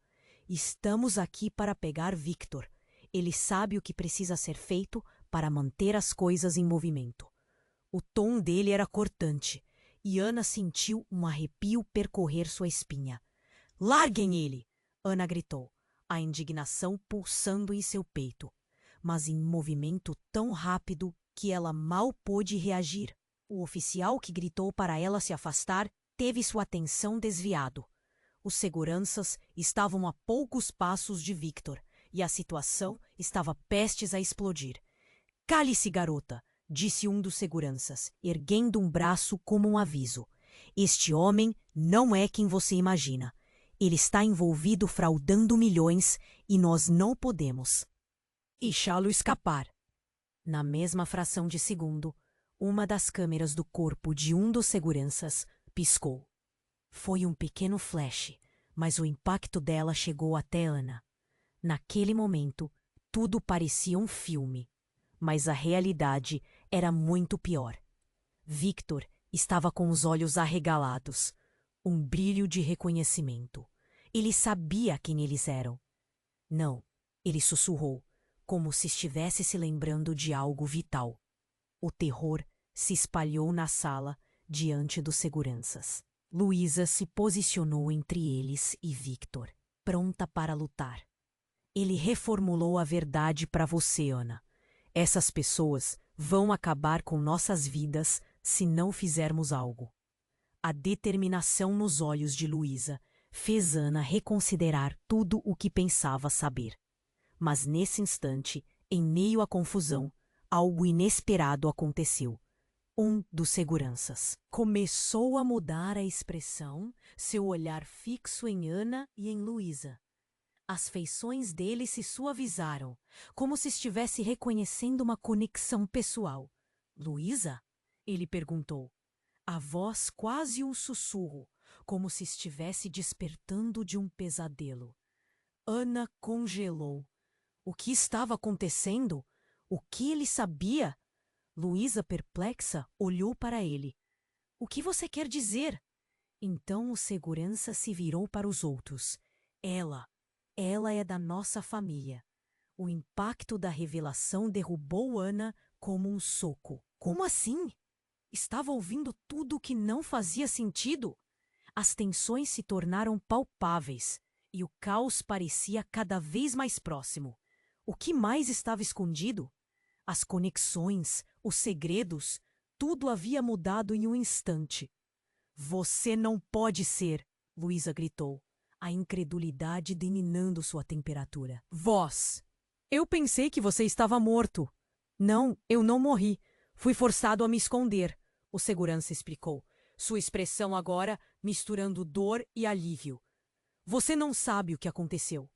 Estamos aqui para pegar Victor. Ele sabe o que precisa ser feito para manter as coisas em movimento. O tom dele era cortante, e Ana sentiu um arrepio percorrer sua espinha. Larguem ele! Ana gritou, a indignação pulsando em seu peito, mas em movimento tão rápido que ela mal pôde reagir. O oficial que gritou para ela se afastar teve sua atenção desviado. Os seguranças estavam a poucos passos de Victor, e a situação estava prestes a explodir. Cale-se, garota, disse um dos seguranças, erguendo um braço como um aviso. Este homem não é quem você imagina. Ele está envolvido fraudando milhões e nós não podemos deixá-lo escapar. Na mesma fração de segundo, uma das câmeras do corpo de um dos seguranças piscou. Foi um pequeno flash, mas o impacto dela chegou até Ana. Naquele momento, tudo parecia um filme, mas a realidade era muito pior. Victor estava com os olhos arregalados, um brilho de reconhecimento. Ele sabia quem eles eram. Não, ele sussurrou, como se estivesse se lembrando de algo vital. O terror se espalhou na sala diante dos seguranças. Luísa se posicionou entre eles e Victor, pronta para lutar. Ele reformulou a verdade para você, Ana. Essas pessoas vão acabar com nossas vidas se não fizermos algo. A determinação nos olhos de Luísa fez Ana reconsiderar tudo o que pensava saber. Mas nesse instante, em meio à confusão, algo inesperado aconteceu. Um dos seguranças começou a mudar a expressão, seu olhar fixo em Ana e em Luísa. As feições dele se suavizaram, como se estivesse reconhecendo uma conexão pessoal. Luísa? Ele perguntou. A voz quase um sussurro, como se estivesse despertando de um pesadelo. Ana congelou. O que estava acontecendo? O que ele sabia? Luísa, perplexa, olhou para ele. O que você quer dizer? Então o segurança se virou para os outros. Ela é da nossa família. O impacto da revelação derrubou Ana como um soco. Como assim? Estava ouvindo tudo o que não fazia sentido. As tensões se tornaram palpáveis e o caos parecia cada vez mais próximo. O que mais estava escondido? As conexões, os segredos, tudo havia mudado em um instante. Você não pode ser, Luísa gritou, a incredulidade dominando sua temperatura. Vós! Eu pensei que você estava morto. Não, eu não morri. Fui forçado a me esconder, o segurança explicou, sua expressão agora misturando dor e alívio. Você não sabe o que aconteceu.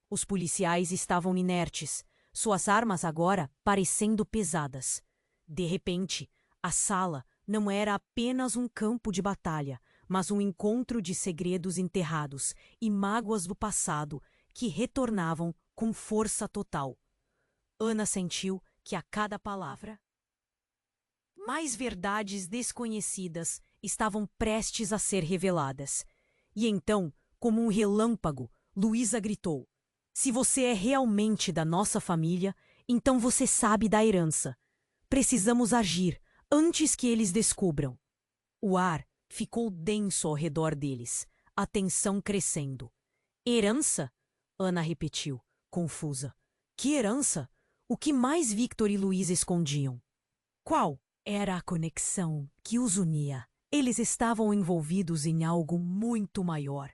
Os policiais estavam inertes, suas armas agora parecendo pesadas. De repente, a sala não era apenas um campo de batalha, mas um encontro de segredos enterrados e mágoas do passado que retornavam com força total. Ana sentiu que a cada palavra, mais verdades desconhecidas estavam prestes a ser reveladas. E então, como um relâmpago, Luísa gritou: Se você é realmente da nossa família, então você sabe da herança. Precisamos agir antes que eles descubram. O ar ficou denso ao redor deles, a tensão crescendo. Herança? Ana repetiu, confusa. Que herança? O que mais Victor e Luísa escondiam? Qual? Era a conexão que os unia. Eles estavam envolvidos em algo muito maior.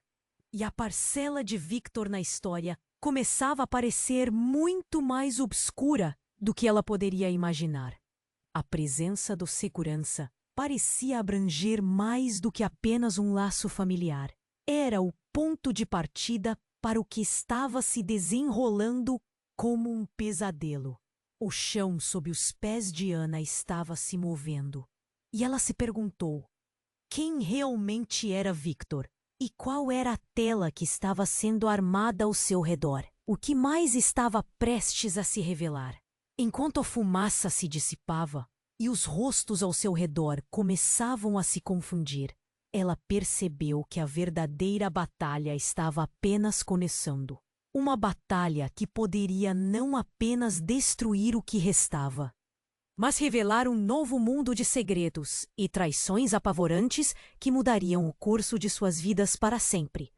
E a parcela de Victor na história começava a parecer muito mais obscura do que ela poderia imaginar. A presença do segurança parecia abranger mais do que apenas um laço familiar. Era o ponto de partida para o que estava se desenrolando como um pesadelo. O chão sob os pés de Ana estava se movendo. E ela se perguntou: quem realmente era Victor? E qual era a tela que estava sendo armada ao seu redor? O que mais estava prestes a se revelar? Enquanto a fumaça se dissipava e os rostos ao seu redor começavam a se confundir, ela percebeu que a verdadeira batalha estava apenas começando. Uma batalha que poderia não apenas destruir o que restava, mas revelar um novo mundo de segredos e traições apavorantes que mudariam o curso de suas vidas para sempre.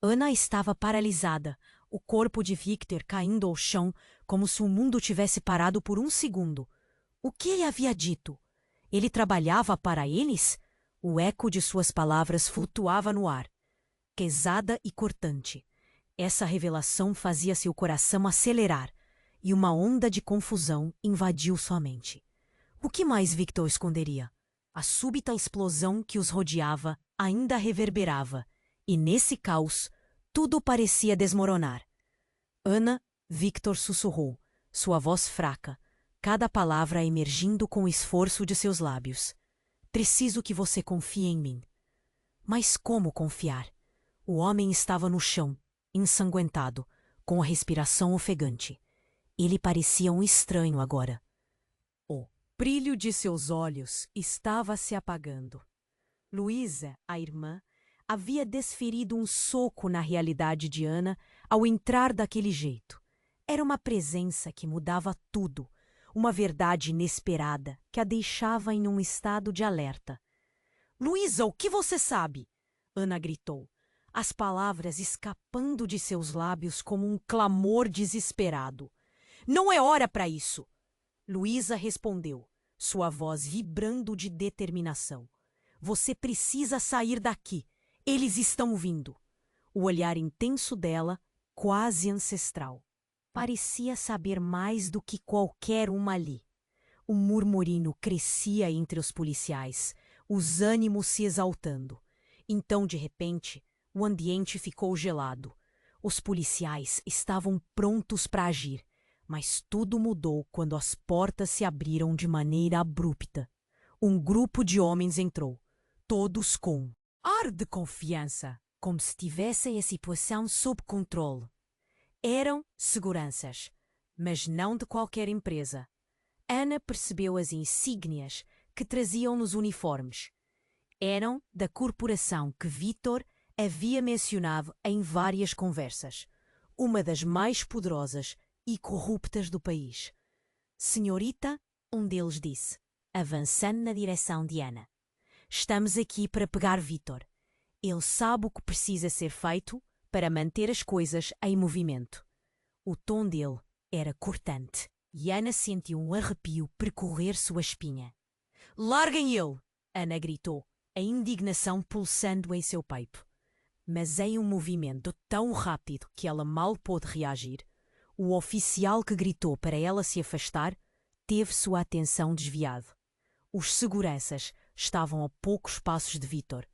Ana estava paralisada, o corpo de Victor caindo ao chão como se o mundo tivesse parado por um segundo. O que ele havia dito? Ele trabalhava para eles? O eco de suas palavras flutuava no ar, pesada e cortante. Essa revelação fazia seu coração acelerar, e uma onda de confusão invadiu sua mente. O que mais Victor esconderia? A súbita explosão que os rodeava ainda reverberava, e nesse caos, tudo parecia desmoronar. Ana, Victor sussurrou, sua voz fraca, cada palavra emergindo com o esforço de seus lábios. Preciso que você confie em mim. Mas como confiar? O homem estava no chão, ensanguentado, com a respiração ofegante. Ele parecia um estranho agora. O brilho de seus olhos estava se apagando. Luísa, a irmã, havia desferido um soco na realidade de Ana ao entrar daquele jeito. Era uma presença que mudava tudo, uma verdade inesperada que a deixava em um estado de alerta. Luísa, o que você sabe? Ana gritou, as palavras escapando de seus lábios como um clamor desesperado. Não é hora para isso! Luísa respondeu, sua voz vibrando de determinação. Você precisa sair daqui. Eles estão vindo. O olhar intenso dela, quase ancestral, parecia saber mais do que qualquer uma ali. O murmurino crescia entre os policiais, os ânimos se exaltando. Então, de repente, o ambiente ficou gelado. Os policiais estavam prontos para agir, mas tudo mudou quando as portas se abriram de maneira abrupta. Um grupo de homens entrou, todos com ar de confiança, como se tivessem a situação sob controle. Eram seguranças. mas não de qualquer empresa. Ana percebeu as insígnias que traziam nos uniformes. Eram da corporação que Victor havia mencionado em várias conversas, uma das mais poderosas e corruptas do país. Senhorita, um deles disse, avançando na direção de Ana. Estamos aqui para pegar Victor. Ele sabe o que precisa ser feito para manter as coisas em movimento. O tom dele era cortante e Ana sentiu um arrepio percorrer sua espinha. Larguem ele! Ana gritou, a indignação pulsando em seu peito. Mas em um movimento tão rápido que ela mal pôde reagir, o oficial que gritou para ela se afastar teve sua atenção desviada. Os seguranças estavam a poucos passos de Victor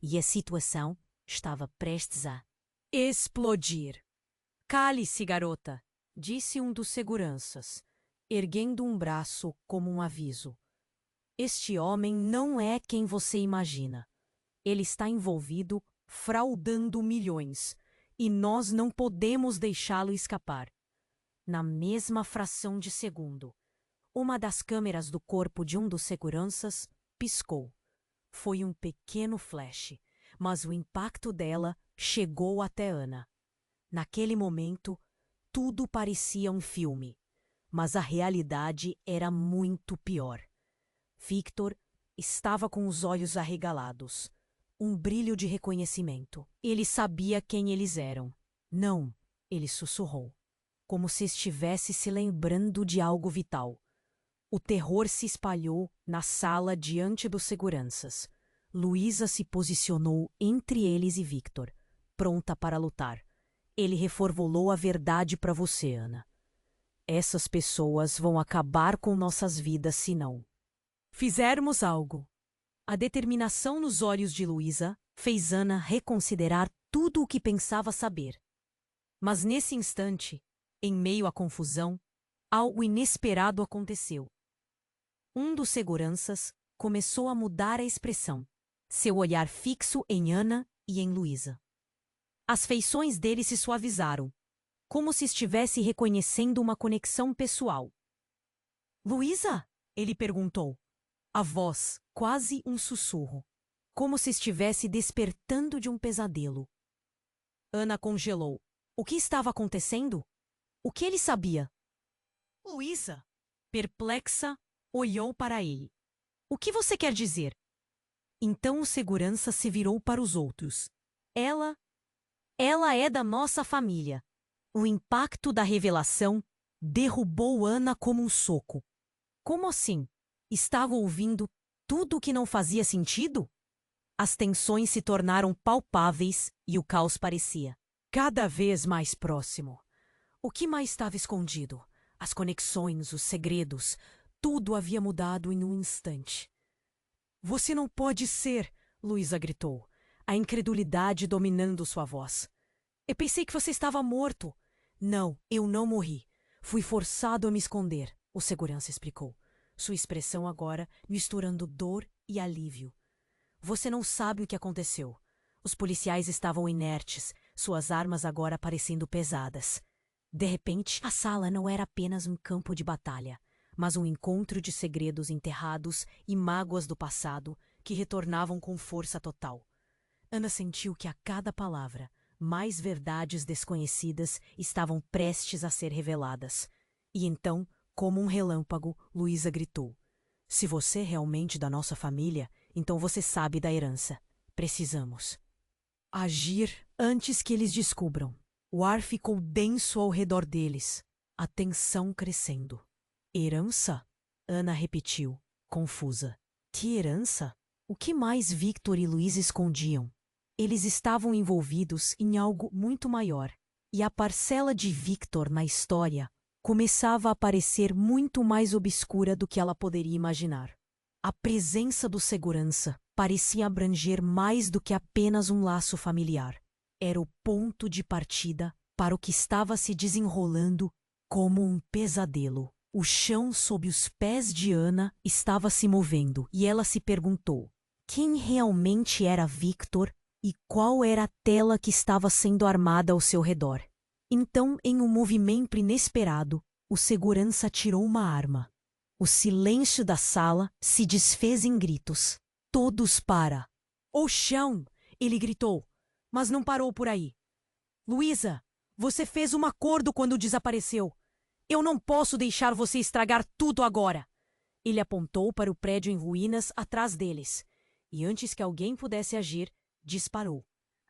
e a situação estava prestes a explodir. Cale-se, garota, disse um dos seguranças, erguendo um braço como um aviso. Este homem não é quem você imagina. Ele está envolvido fraudando milhões e nós não podemos deixá-lo escapar. Na mesma fração de segundo, uma das câmeras do corpo de um dos seguranças piscou. Foi um pequeno flash, mas o impacto dela chegou até Ana. Naquele momento, tudo parecia um filme, mas a realidade era muito pior. Victor estava com os olhos arregalados, um brilho de reconhecimento. Ele sabia quem eles eram. Não, ele sussurrou, como se estivesse se lembrando de algo vital. O terror se espalhou na sala diante dos seguranças. Luísa se posicionou entre eles e Victor, pronta para lutar. Ele reformulou a verdade para você, Ana. Essas pessoas vão acabar com nossas vidas se não fizermos algo. A determinação nos olhos de Luísa fez Ana reconsiderar tudo o que pensava saber. Mas nesse instante, em meio à confusão, algo inesperado aconteceu. Um dos seguranças começou a mudar a expressão, seu olhar fixo em Ana e em Luísa. As feições dele se suavizaram, como se estivesse reconhecendo uma conexão pessoal. Luísa? Ele perguntou. A voz, quase um sussurro, como se estivesse despertando de um pesadelo. Ana congelou. O que estava acontecendo? O que ele sabia? Luísa, perplexa, olhou para ele. O que você quer dizer? Então o segurança se virou para os outros. Ela é da nossa família. O impacto da revelação derrubou Ana como um soco. Como assim? Estava ouvindo tudo o que não fazia sentido? As tensões se tornaram palpáveis e o caos parecia cada vez mais próximo. O que mais estava escondido? As conexões, os segredos, tudo havia mudado em um instante. Você não pode ser, Luísa gritou, a incredulidade dominando sua voz. Eu pensei que você estava morto. Não, eu não morri. Fui forçado a me esconder, o segurança explicou, sua expressão agora misturando dor e alívio. Você não sabe o que aconteceu. Os policiais estavam inertes, suas armas agora parecendo pesadas. De repente, a sala não era apenas um campo de batalha, mas um encontro de segredos enterrados e mágoas do passado que retornavam com força total. Ana sentiu que a cada palavra, mais verdades desconhecidas estavam prestes a ser reveladas. E então, como um relâmpago, Luísa gritou. Se você é realmente da nossa família, então você sabe da herança. Precisamos agir antes que eles descubram. O ar ficou denso ao redor deles, a tensão crescendo. Herança? Ana repetiu, confusa. Que herança? O que mais Victor e Luísa escondiam? Eles estavam envolvidos em algo muito maior, e a parcela de Victor na história começava a parecer muito mais obscura do que ela poderia imaginar. A presença do segurança parecia abranger mais do que apenas um laço familiar. Era o ponto de partida para o que estava se desenrolando como um pesadelo. O chão sob os pés de Ana estava se movendo e ela se perguntou quem realmente era Victor e qual era a tela que estava sendo armada ao seu redor. Então, em um movimento inesperado, O segurança tirou uma arma. O silêncio da sala se desfez em gritos. Todos para. O chão! Ele gritou, mas não parou por aí. Luísa, você fez um acordo quando desapareceu. Eu não posso deixar você estragar tudo agora. Ele apontou para o prédio em ruínas atrás deles. E antes que alguém pudesse agir, disparou.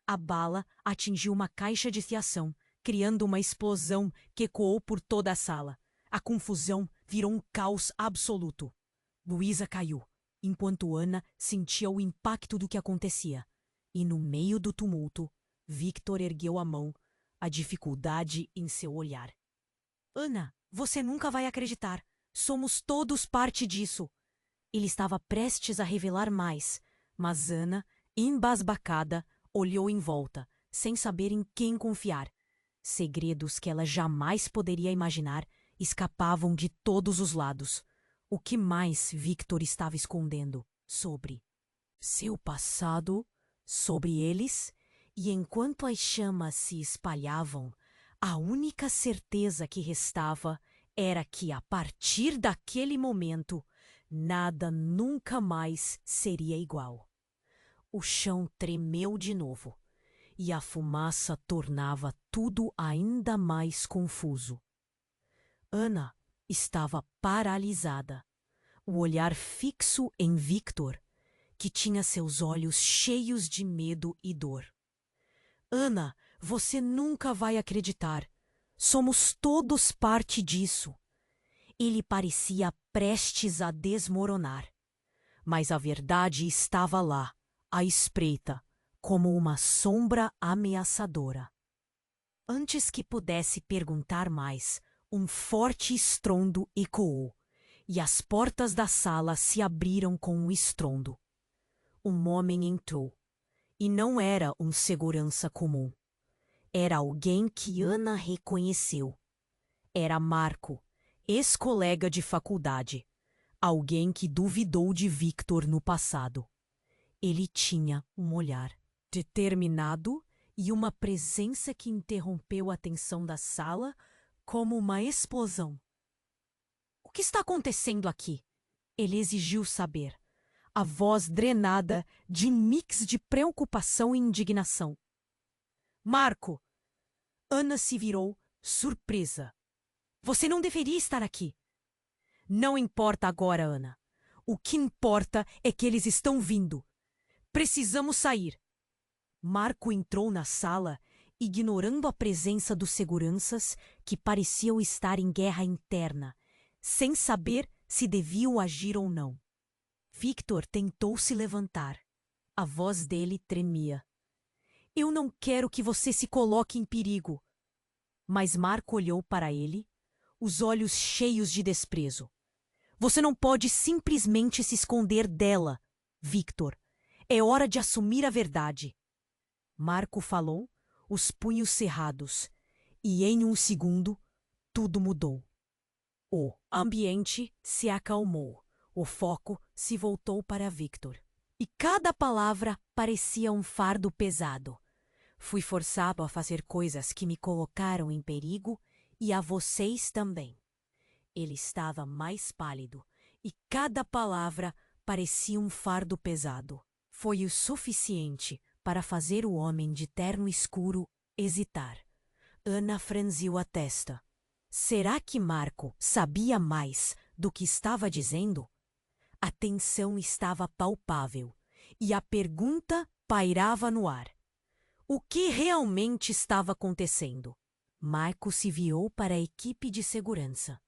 A bala atingiu uma caixa de fiação, criando uma explosão que ecoou por toda a sala. A confusão virou um caos absoluto. Luísa caiu, enquanto Ana sentia o impacto do que acontecia. E no meio do tumulto, Victor ergueu a mão, a dificuldade em seu olhar. Ana, você nunca vai acreditar. Somos todos parte disso. Ele estava prestes a revelar mais, mas Ana, embasbacada, olhou em volta, sem saber em quem confiar. Segredos que ela jamais poderia imaginar escapavam de todos os lados. O que mais Victor estava escondendo sobre seu passado, sobre eles? E enquanto as chamas se espalhavam, a única certeza que restava era que, a partir daquele momento, nada nunca mais seria igual. O chão tremeu de novo, e a fumaça tornava tudo ainda mais confuso. Ana estava paralisada, o olhar fixo em Victor, que tinha seus olhos cheios de medo e dor. Ana, você nunca vai acreditar. Somos todos parte disso. Ele parecia prestes a desmoronar. Mas a verdade estava lá, à espreita, como uma sombra ameaçadora. Antes que pudesse perguntar mais, um forte estrondo ecoou, e as portas da sala se abriram com um estrondo. Um homem entrou, e não era um segurança comum. Era alguém que Ana reconheceu. Era Marco, ex-colega de faculdade, alguém que duvidou de Victor no passado. Ele tinha um olhar determinado e uma presença que interrompeu a tensão da sala como uma explosão. O que está acontecendo aqui? Ele exigiu saber, a voz drenada de um mix de preocupação e indignação. Marco! Ana se virou, surpresa. Você não deveria estar aqui. Não importa agora, Ana. O que importa é que eles estão vindo. Precisamos sair. Marco entrou na sala, ignorando a presença dos seguranças que pareciam estar em guerra interna, sem saber se deviam agir ou não. Victor tentou se levantar. A voz dele tremia. Eu não quero que você se coloque em perigo. Mas Marco olhou para ele, os olhos cheios de desprezo. Você não pode simplesmente se esconder dela, Victor. É hora de assumir a verdade. Marco falou, os punhos cerrados, e em um segundo, tudo mudou. O ambiente se acalmou, o foco se voltou para Victor. E cada palavra parecia um fardo pesado. Fui forçado a fazer coisas que me colocaram em perigo e a vocês também. Ele estava mais pálido e cada palavra parecia um fardo pesado. Foi o suficiente para fazer o homem de terno escuro hesitar. Ana franziu a testa. Será que Marco sabia mais do que estava dizendo? A tensão estava palpável e a pergunta pairava no ar. O que realmente estava acontecendo? Marco se virou para a equipe de segurança.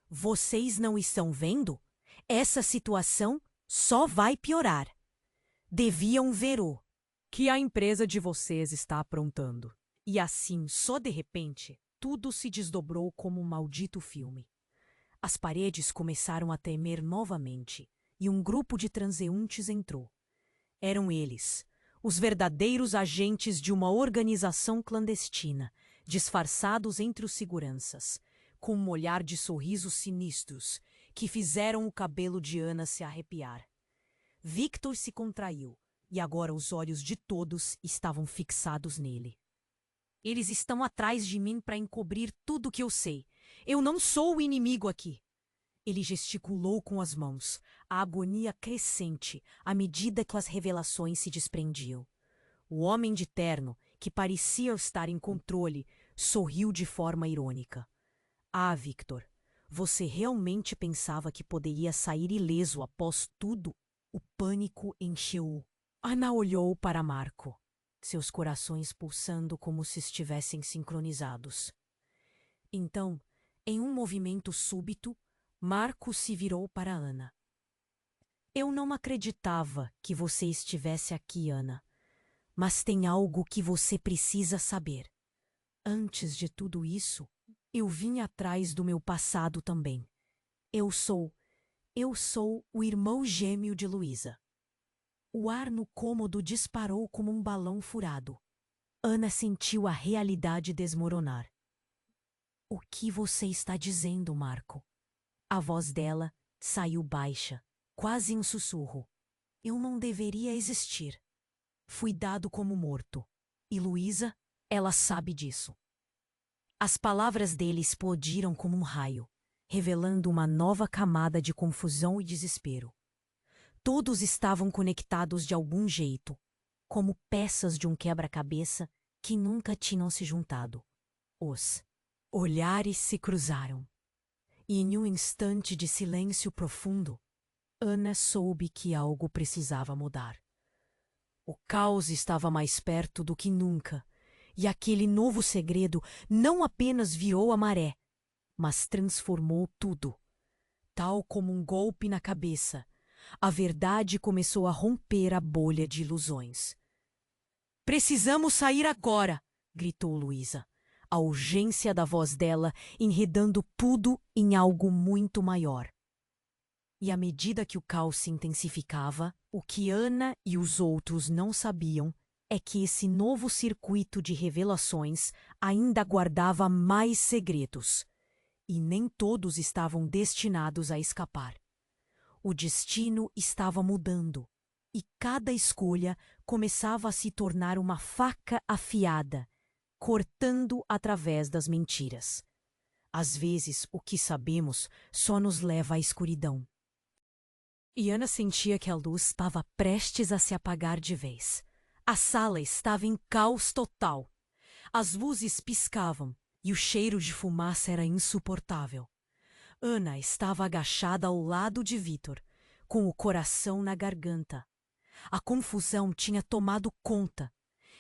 Vocês não estão vendo? Essa situação só vai piorar. Deviam ver o que a empresa de vocês está aprontando. E assim, só de repente, tudo se desdobrou como um maldito filme. As paredes começaram a tremer novamente e um grupo de transeuntes entrou. Eram eles, os verdadeiros agentes de uma organização clandestina, disfarçados entre os seguranças, com um olhar de sorrisos sinistros que fizeram o cabelo de Ana se arrepiar. Victor se contraiu e agora os olhos de todos estavam fixados nele. Eles estão atrás de mim para encobrir tudo o que eu sei. Eu não sou o inimigo aqui. Ele gesticulou com as mãos, a agonia crescente à medida que as revelações se desprendiam. O homem de terno, que parecia estar em controle, sorriu de forma irônica. Ah, Victor, você realmente pensava que poderia sair ileso após tudo? O pânico encheu-o. Ana olhou para Marco, seus corações pulsando como se estivessem sincronizados. Então, em um movimento súbito, Marco se virou para Ana. Eu não acreditava que você estivesse aqui, Ana. Mas tem algo que você precisa saber. Antes de tudo isso, eu vim atrás do meu passado também. Eu sou o irmão gêmeo de Luísa. O ar no cômodo disparou como um balão furado. Ana sentiu a realidade desmoronar. O que você está dizendo, Marco? A voz dela saiu baixa, quase em sussurro. Eu não deveria existir. Fui dado como morto. E Luísa, ela sabe disso. As palavras dele explodiram como um raio, revelando uma nova camada de confusão e desespero. Todos estavam conectados de algum jeito, como peças de um quebra-cabeça que nunca tinham se juntado. Os olhares se cruzaram. E em um instante de silêncio profundo, Ana soube que algo precisava mudar. O caos estava mais perto do que nunca, e aquele novo segredo não apenas virou a maré, mas transformou tudo. Tal como um golpe na cabeça, a verdade começou a romper a bolha de ilusões. Precisamos sair agora! Gritou Luísa, a urgência da voz dela enredando tudo em algo muito maior. E à medida que o caos se intensificava, o que Ana e os outros não sabiam é que esse novo circuito de revelações ainda guardava mais segredos, e nem todos estavam destinados a escapar. O destino estava mudando, e cada escolha começava a se tornar uma faca afiada, cortando através das mentiras. Às vezes, o que sabemos só nos leva à escuridão. E Ana sentia que a luz estava prestes a se apagar de vez. A sala estava em caos total. As luzes piscavam e o cheiro de fumaça era insuportável. Ana estava agachada ao lado de Victor, com o coração na garganta. A confusão tinha tomado conta,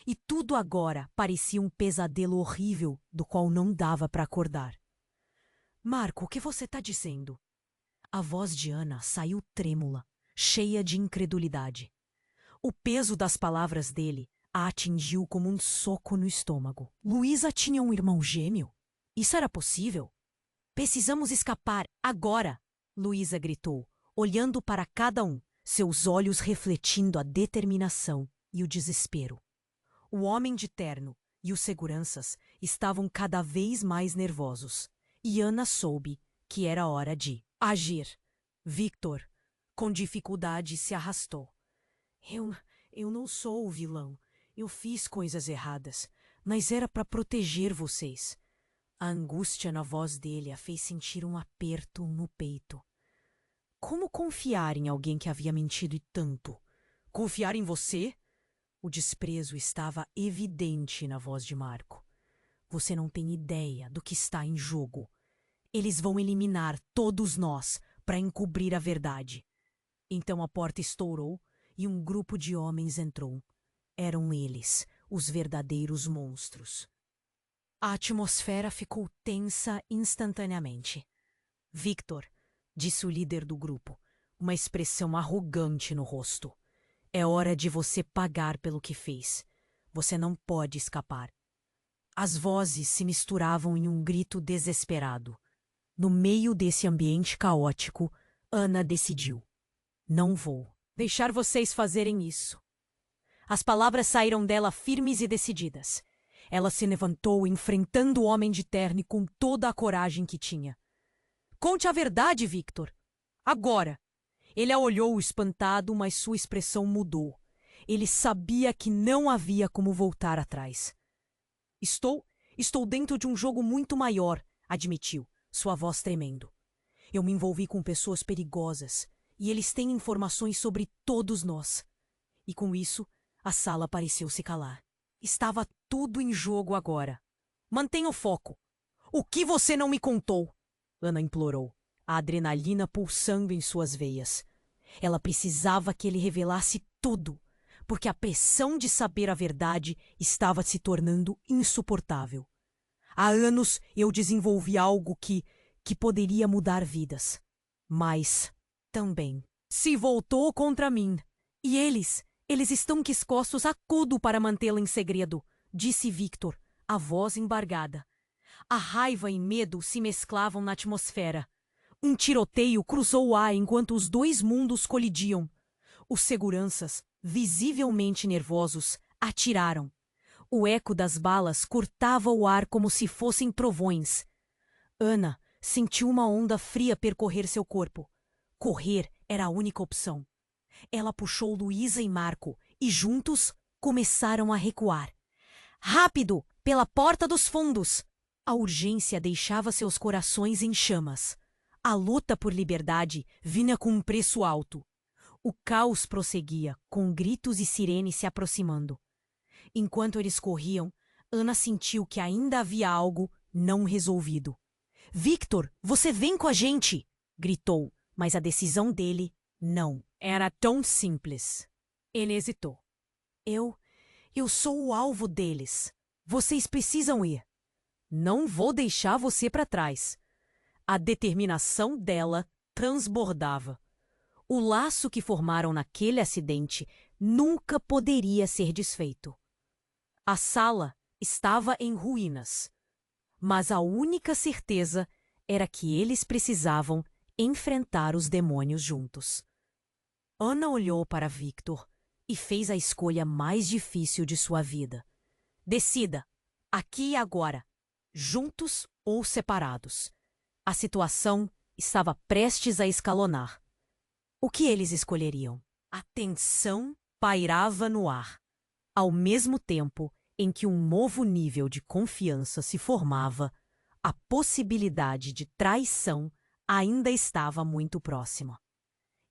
e tudo agora parecia um pesadelo horrível do qual não dava para acordar. Marco, o que você está dizendo? A voz de Ana saiu trêmula, cheia de incredulidade. O peso das palavras dele a atingiu como um soco no estômago. Luísa tinha um irmão gêmeo? Isso era possível? Precisamos escapar, agora! Luísa gritou, olhando para cada um, seus olhos refletindo a determinação e o desespero. O homem de terno e os seguranças estavam cada vez mais nervosos, e Ana soube que era hora de agir. Victor, com dificuldade, se arrastou. Eu não sou o vilão. Eu fiz coisas erradas, mas era para proteger vocês. A angústia na voz dele a fez sentir um aperto no peito. Como confiar em alguém que havia mentido tanto? Confiar em você? O desprezo estava evidente na voz de Marco. Você não tem ideia do que está em jogo. Eles vão eliminar todos nós para encobrir a verdade. Então a porta estourou e um grupo de homens entrou. Eram eles, os verdadeiros monstros. A atmosfera ficou tensa instantaneamente. Victor, disse o líder do grupo, uma expressão arrogante no rosto. É hora de você pagar pelo que fez. Você não pode escapar. As vozes se misturavam em um grito desesperado. No meio desse ambiente caótico, Ana decidiu. Não vou deixar vocês fazerem isso. As palavras saíram dela firmes e decididas. Ela se levantou enfrentando o homem de terno com toda a coragem que tinha. Conte a verdade, Victor. Agora. Ele a olhou espantado, mas sua expressão mudou. Ele sabia que não havia como voltar atrás. Estou dentro de um jogo muito maior, admitiu. sua voz tremendo. Eu me envolvi com pessoas perigosas e eles têm informações sobre todos nós. E com isso, a sala pareceu se calar. Estava tudo em jogo agora. Mantenha o foco. O que você não me contou? Ana implorou, a adrenalina pulsando em suas veias. Ela precisava que ele revelasse tudo, porque a pressão de saber a verdade estava se tornando insuportável. Há anos eu desenvolvi algo que poderia mudar vidas. Mas também se voltou contra mim. E eles estão quiscosos a tudo para mantê-la em segredo, disse Victor, a voz embargada. A raiva e medo se mesclavam na atmosfera. Um tiroteio cruzou o ar enquanto os dois mundos colidiam. Os seguranças, visivelmente nervosos, atiraram. O eco das balas cortava o ar como se fossem trovões. Ana sentiu uma onda fria percorrer seu corpo. Correr era a única opção. Ela puxou Luísa e Marco e juntos começaram a recuar. Rápido! Pela porta dos fundos! A urgência deixava seus corações em chamas. A luta por liberdade vinha com um preço alto. O caos prosseguia, com gritos e sirenes se aproximando. Enquanto eles corriam, Ana sentiu que ainda havia algo não resolvido. Victor, você vem com a gente! Gritou, mas a decisão dele não era tão simples. Ele hesitou. Eu sou o alvo deles. Vocês precisam ir. Não vou deixar você para trás. A determinação dela transbordava. O laço que formaram naquele acidente nunca poderia ser desfeito. A sala estava em ruínas, mas a única certeza era que eles precisavam enfrentar os demônios juntos. Ana olhou para Victor e fez a escolha mais difícil de sua vida. Decida, aqui e agora, juntos ou separados. A situação estava prestes a escalonar. O que eles escolheriam? A tensão pairava no ar, ao mesmo tempo em que um novo nível de confiança se formava, a possibilidade de traição ainda estava muito próxima.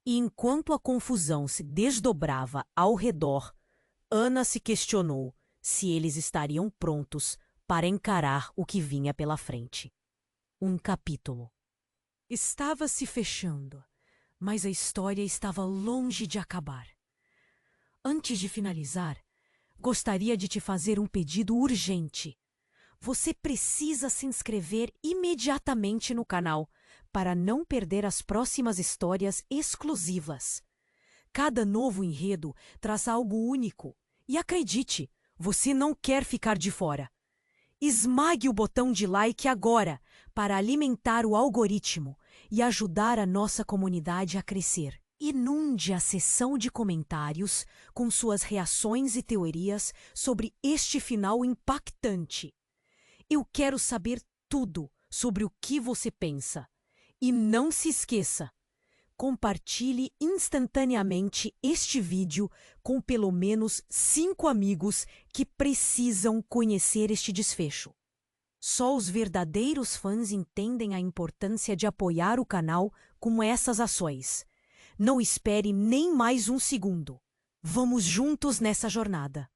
E enquanto a confusão se desdobrava ao redor, Ana se questionou se eles estariam prontos para encarar o que vinha pela frente. Um capítulo. Estava se fechando, mas a história estava longe de acabar. Antes de finalizar, gostaria de te fazer um pedido urgente. Você precisa se inscrever imediatamente no canal para não perder as próximas histórias exclusivas. Cada novo enredo traz algo único e acredite, você não quer ficar de fora. Esmague o botão de like agora para alimentar o algoritmo e ajudar a nossa comunidade a crescer. Inunde a seção de comentários com suas reações e teorias sobre este final impactante. Eu quero saber tudo sobre o que você pensa. E não se esqueça, compartilhe instantaneamente este vídeo com pelo menos 5 amigos que precisam conhecer este desfecho. Só os verdadeiros fãs entendem a importância de apoiar o canal com essas ações. Não espere nem mais um segundo. Vamos juntos nessa jornada.